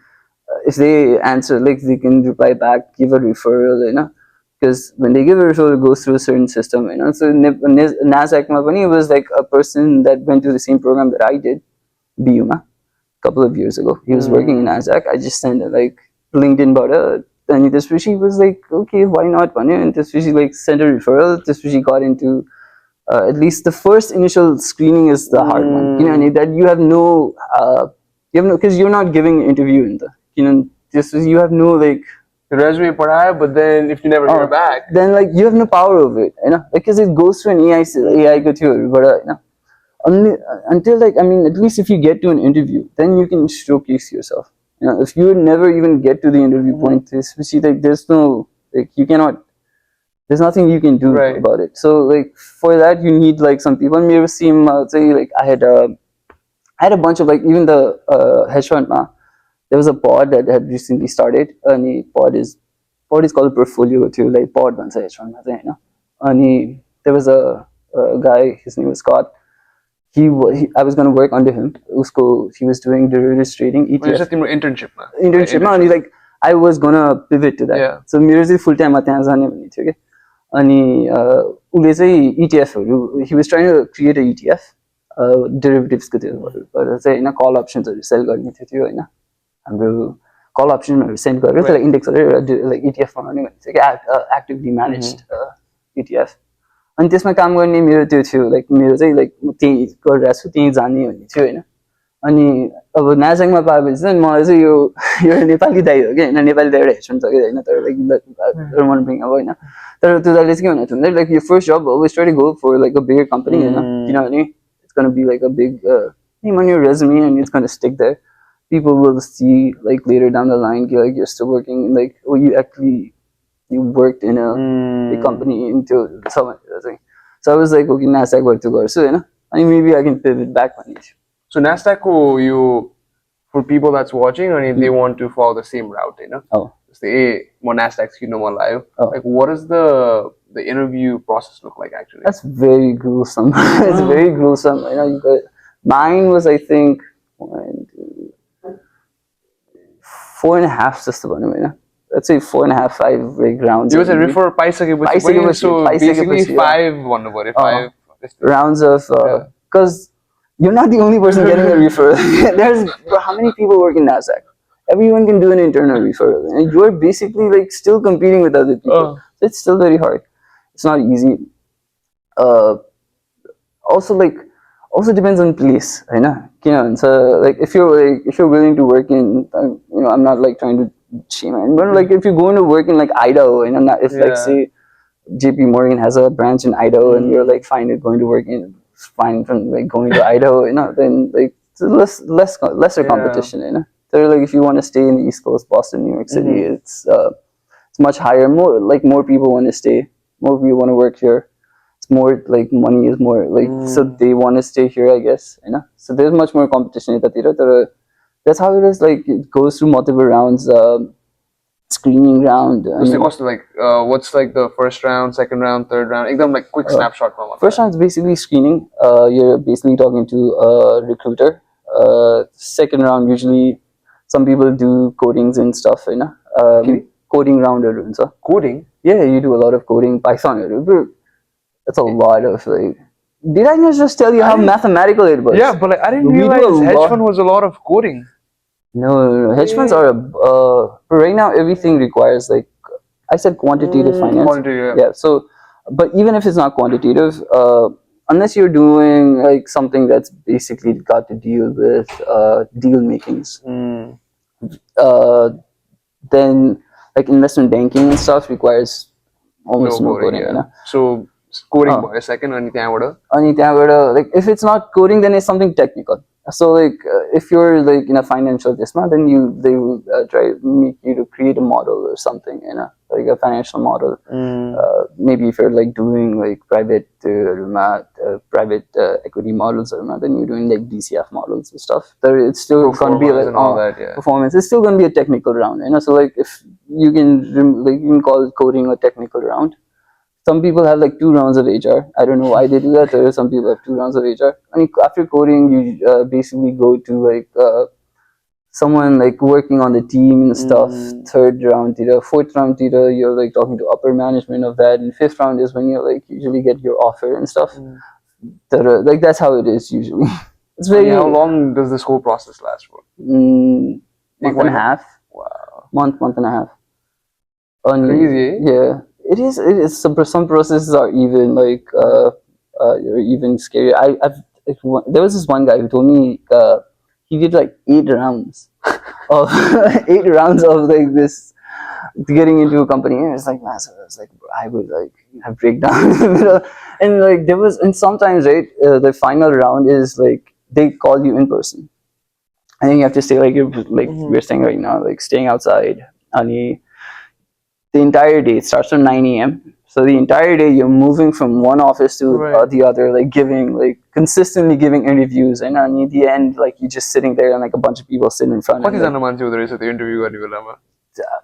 if they answer, like they can reply back, give a referral, you know. Because when they give a referral, it goes through a certain system, you know. So Nasdaq was like a person that went through the same program that I did, BUMA, a couple of years ago. He was working in Nasdaq. I just sent like LinkedIn about it, and this she was like, okay, why not? And this she like sent a referral. This she got into at least the first initial screening is the hard one. You know, that you have no, because you're not giving an interview in the, you know, you have no like. The resume padhaya, but then if you never hear back, then like you have no power over it, you know, because it goes to an AI go through, but you know, until like I mean, at least if you get to an interview, then you can showcase yourself. You know, if you never even get to the interview point, especially like there's no like you cannot, there's nothing you can do about it. So like for that you need like some people. And say like I had a bunch of like even the hedge fund. There was a pod that had recently started, and the pod is called Portfolio too, like pod once hedge fund, you know. And there was a guy, his name was Scott. I was gonna work under him. He was doing derivatives trading, ETF. Internship, and he, like I was gonna pivot to that. Yeah. So मेरो चाहिँ full time त्यहाँ जाने भन्ने थियो के. अनि उसले चाहिँ ETF he was trying to create a ETF derivatives को थियो, तर चाहिँ हैन call options sell गर्ने थियो हैन. हाम्रो कल अप्सनहरू सेन्ड गरेर त्यसलाई इन्डेक्स गरेर लाइक ETF बनाउने भन्छ कि एक्टिभली म्यानेज्ड ETF. अनि त्यसमा काम गर्ने मेरो त्यो थियो लाइक मेरो चाहिँ लाइक त्यही गरिरहेको छु त्यहीँ जाने भन्ने थियो होइन. अनि अब नाजाङमा पाएपछि चाहिँ मलाई चाहिँ यो नेपाली दाइ हो कि होइन, नेपाली दाइबाट हेर्नु सक्यो होइन, तर लाइक मन ब्रिङ अब होइन. तर त्यो दाइले चाहिँ के भनेको थियो लाइक यो फर्स्ट जब always try to go for like a bigger company होइन, किनभने it's gonna be like a big name on your resume and it's gonna stick there. People will see like later down the line like you're still working like oh you worked in a big company into someone. So I was like okay Nasdaq work to go so you know I mean maybe I can pivot back on it. So Nasdaq you for people that's watching and if they want to follow the same route, you know, say more Nasdaq you know more live, like what does the interview process look like actually? That's very gruesome. It's very gruesome, you know. Mine was I think 4.5 जस्तो भनौँ होइन, let's say 4.5 5 like rounds. You was a refer paisakepasi, so basically 5 भन्नु पर्यो 5 rounds of because you're not the only person getting a referral. There's how many people work in Nasdaq? Everyone can do an internal referral, and you're basically like still competing with other people. So it's still very hard. It's not easy. Also depends on place, you know. So like if you're willing to work in, you know, I'm not like trying to shame it, but like if you're going to work in like Idaho, you know, if like say JP Morgan has a branch in Idaho and you're like fine with going to work in, fine from like going to Idaho, you know, then like it's lesser competition, you know. So like if you want to stay in the East Coast, Boston, New York City, it's much higher. More people want to stay, more people want to work here. More like money is more like so they want to stay here, I guess, you know. So there's much more competition. That's how it is. Like it goes through multiple rounds, screening round. What's like the first round, second round, third round? Ekdam like quick snapshot. First round is basically screening. You're basically talking to a recruiter. Second round usually some people do codings and stuff, you know. Coding round coding. Yeah, you do a lot of coding. Python. That's a lot of like Did I not just tell you how mathematical it was? Yeah, but like, I didn't We do a realize hedge lot. fund was a lot of coding. No. Hedge funds are but right now everything requires like I said quantitative finance. Quantitative, Yeah. So, but even if it's not quantitative, unless you're doing like something that's basically got to deal with deal makings, then like investment banking and stuff requires almost no coding. yeah. You know? So coding by a second or anything I would have. Like if it's not coding, then it's something technical. So like if you're like in a financial discipline, then they will try to make you to create a model or something, you know, like a financial model. Maybe if you're like doing like private equity models or not, then you're doing like DCF models and stuff. It's still going to be like performance. It's still going to be a technical round, you know. So like if you can call coding a technical round. Some people have like 2 rounds of HR. I don't know why they do that. There are some people have 2 rounds of HR. I mean, after coding, you basically go to like someone like working on the team and stuff. 3rd round, 4th round, you're like talking to upper management of that. And 5th round is when you like usually get your offer and stuff. Like that's how it is usually. It's very. How long does this whole process last for? Month and a half. Wow. Month and a half. Crazy. Yeah. It is. Some processes are even like even scary. There was this one guy who told me he did like 8 rounds of 8 rounds of like this getting into a company, and it's like massive. It's like I would like have breakdowns in the middle, and like there was, and sometimes right, the final round is like they call you in person. I think you have to stay like you're like we're staying right now, like staying outside. The entire day. It starts from 9 a.m. So the entire day you're moving from one office to the other, like consistently giving interviews, and at the end, like you're just sitting there and like a bunch of people sitting in front of you.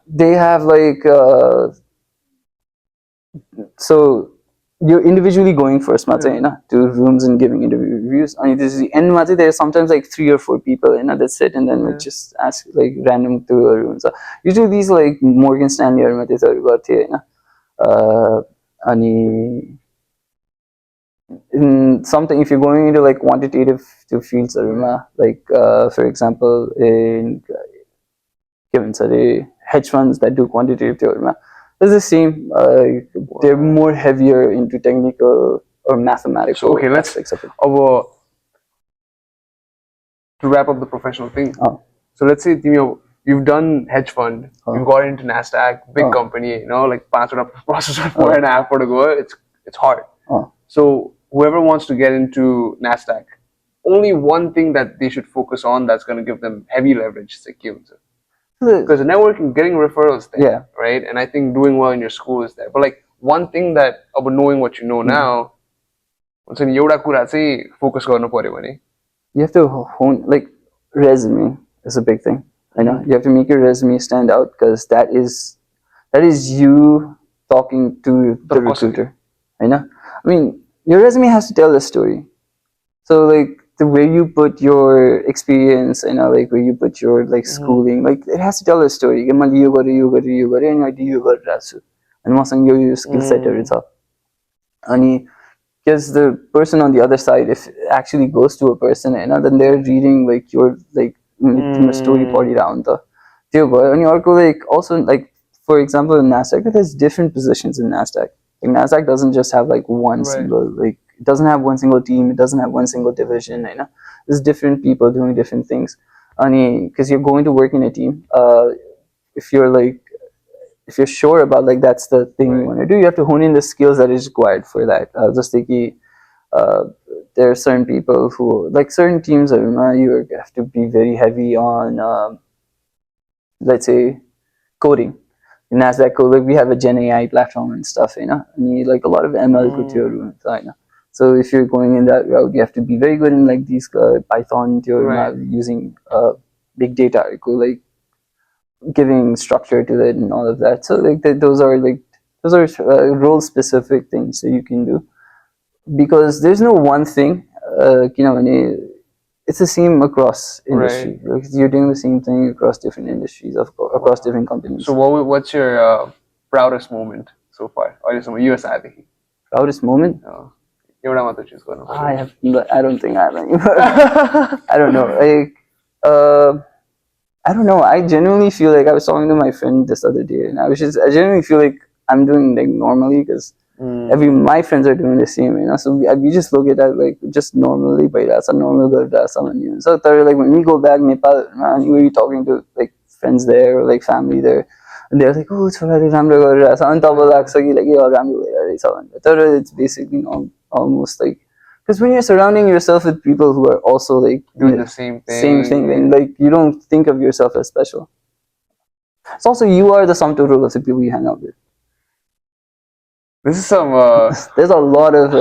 They have like so you're individually going first, to rooms and giving interview reviews. And there's sometimes like 3 or 4 people, that sit and then like just ask like random to a room. So usually these like Morgan Stanley or something if you're going into like quantitative fields, like for example in hedge funds that do quantitative theory, it's the same. They're more heavier into technical or mathematical. So, okay, let's to wrap up the professional thing. So let's say you've done hedge fund, you've got into Nasdaq, big company, like 5 process of 4.5 to go. It's hard. So whoever wants to get into Nasdaq, only one thing that they should focus on that's going to give them heavy leverage is because networking, getting referrals there, right? And I think doing well in your school is there. But like one thing that about knowing what you know now, focus गर्नु पर्यो भने you have to hone, like resume is a big thing. You have to make your resume stand out because that is you talking to the recruiter. I mean, your resume has to tell a story. So like the way you put your experience, like where you put your like schooling, like it has to tell a story. And your skill set is up. Because the person on the other side, if it actually goes to a person, then they're reading like your like story party round. And like also like for example in Nasdaq, there's different positions in Nasdaq. Like Nasdaq doesn't just have like one single like it doesn't have one single team. It doesn't have one single division. There's different people doing different things. Because you're going to work in a team. If you're sure about like that's the thing you want to do, you have to hone in the skills that is required for that. Just like there are certain people who like certain teams you have to be very heavy on let's say coding. In Nasdaq code, like we have a Gen AI platform and stuff, and you need like a lot of ML to your room. So if you're going in that route, you have to be very good in like these Python using big data, like giving structure to it and all of that. So like those are role specific things that you can do, because there's no one thing. It's the same across industry. Like you're doing the same thing across different industries, across different companies. So what's your proudest moment so far? Or just US proudest moment? एउटा मात्र choose गर्नु I don't think I have any. I don't know. I don't know. I genuinely feel like I was talking to my friend this other day, and I genuinely feel like I'm doing like normally because my friends are doing the same, So we just look at that like just normally, but that's a normal girl, someone new. So like when we go back Nepal, and we were talking to like friends there or like family there, and they're like, oh, it's really राम्रो गरिरहेछ अनि तब लाग्छ कि like राम्रो भइरहेछ भनेर तर it's basically almost like because when you're surrounding yourself with people who are also like doing the same thing, then like you don't think of yourself as special. It's also you are the sum total of the people you hang out with. This is some. There's a lot of.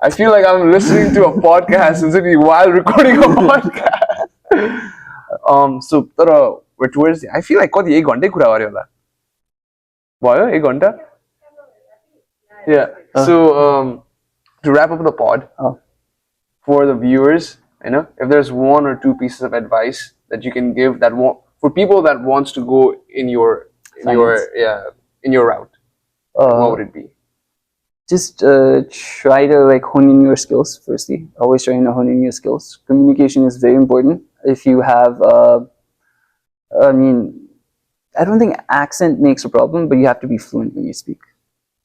I feel like I'm listening to a podcast while recording a podcast. So but towards I feel like कति 1 घण्टै कुरा गर्यो होला भयो 1 घण्टा yeah so to wrap up the pod for the viewers if there's 1 or 2 pieces of advice that you can give for people that wants to go in your route what would it be? Just try to like hone in your skills firstly. Always trying to hone in your skills. Communication is very important. If you have I don't think accent makes a problem, but you have to be fluent when you speak.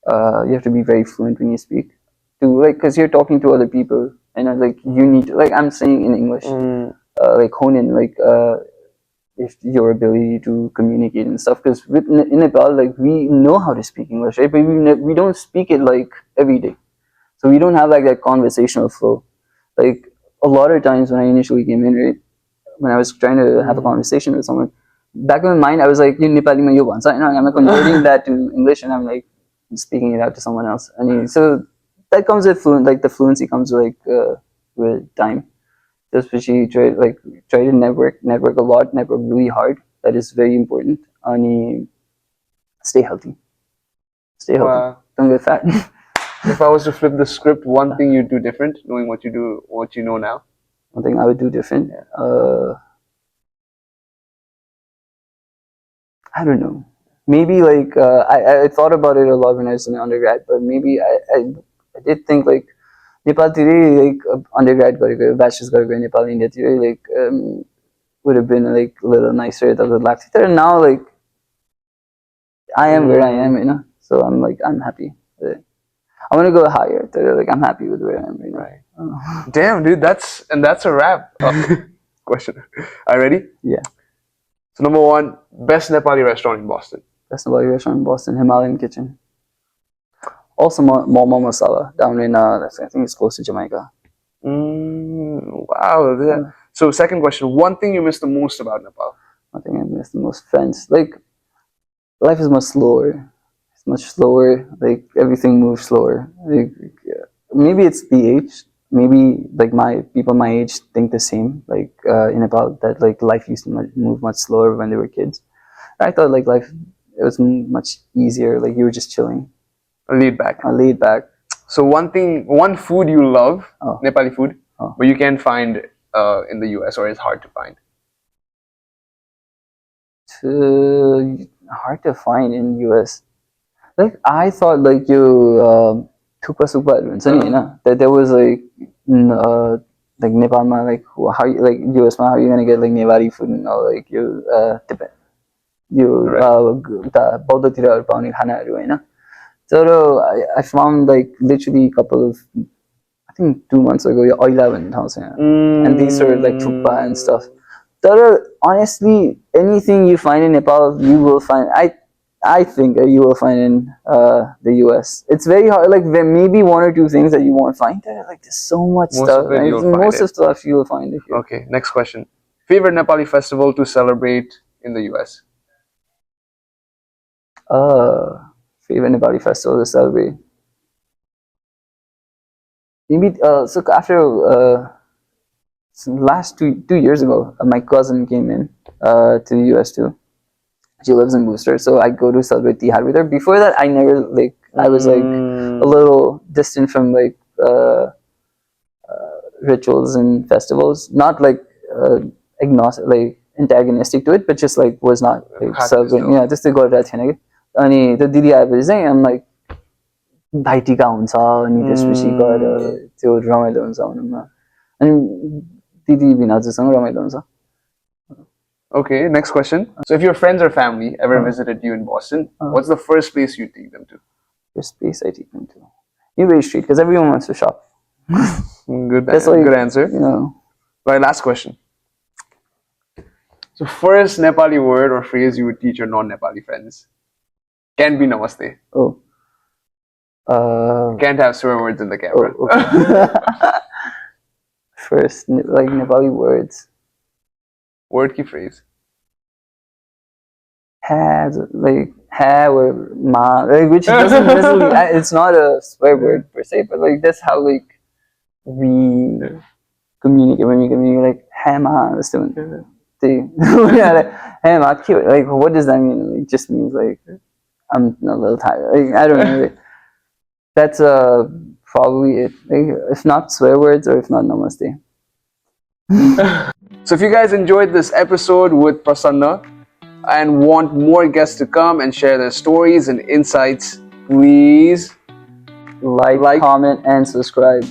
You have to be very fluent when you speak, because you're talking to other people, and like you need to, like I'm saying in English, like hone in if your ability to communicate and stuff. Because in Nepal, like we know how to speak English, right? But we don't speak it like every day, so we don't have like that conversational flow. Like a lot of times when I initially came in, right, when I was trying to have a conversation with someone, back in my mind, I was like, "You Nepali ma yo bhancha," and I'm converting that to English, and I'm like speaking it out to someone else. And so that comes with the fluency comes with time. Especially try to network a lot, network really hard. That is very important. And stay healthy. Wow. Don't get fat. If I was to flip the script, one thing you'd do different, knowing what you know now. One thing I would do different. I don't know. Maybe like I thought about it a lot when I was in undergrad, but maybe I did think like Nepal like undergrad bachelor's Nepal India like would have been like a little nicer. Now like I am where I am, So I'm happy with it. I want to go higher. Like I'm happy with where I am right now. Right. Damn, dude, that's a wrap. Question. Are you ready? Yeah. So number 1, best Nepali restaurant in Boston. Best Nepali restaurant in Boston, Himalayan Kitchen. Also, Momo Masala down in I think it's close to Jamaica. Wow. Yeah. So, second question: one thing you miss the most about Nepal? One thing I miss the most: friends. Like life is much slower. It's much slower. Like everything moves slower. Like, maybe it's the age. Maybe like people my age think the same. Like in Nepal, that like life used to move much slower when they were kids. I thought like life it was much easier. Like you were just chilling. Laid back. Laid back. So one food you love, Nepali food, but you can't find in the US or it's hard to find. Hard to find in US. Like I thought like you thukpa sukpa that there was like Nepal ma like how like US ma how you gonna get like Nepali food and all like you Bauta tira paउने खानाहरु Hahn. So I found like literally a couple of I think 2 months ago oila भन्ने ठाउँ छ यहाँ. And these are like thukpa and stuff. So honestly anything you find in Nepal you will find I think you will find in the US. It's very hard. Like there may be 1 or 2 things that you won't find there. Like there's so much stuff. Most of stuff you will find it here. Okay, next question. Favorite Nepali festival to celebrate in the US? Favorite Nepali festival to celebrate. Maybe so after last 2 years ago, my cousin came in to the US too. She lives in Booster, so I go to celebrate Tihar with her. Before that, I never like I was like a little distant from like rituals and festivals. Not like agnostic, like antagonistic to it, but just like was not like celebrating. Yeah, just to go to that. And the Didi I'm like Bhai Tika हुन्छ अनि त्यसपछि गएर त्यो रमाइलो हुन्छ भनौँ न अनि दिदी भिनाजुसँग रमाइलो हुन्छ Okay, next question. So if your friends or family ever visited you in Boston, what's the first place you take them to? First place I take them to Newbury Street because everyone wants to shop. Good, That's like, good answer. You know. Right, last question. So first Nepali word or phrase you would teach your non-Nepali friends. Can't be namaste. Oh. Can't have swear words in the camera. Oh, okay. First, like Nepali words. Word ki phrase. Has like ha or ma, like, which doesn't necessarily. It's not a swear word per se, but like that's how like we communicate when we communicate. Like hey ma, this one. Yeah, like hey ma, cute. Like what does that mean? It just means like I'm a little tired. Like, I don't know. Like, that's probably it. Like, if not swear words or if not namaste. So if you guys enjoyed this episode with Prasanna and want more guests to come and share their stories and insights, please like, comment, and subscribe.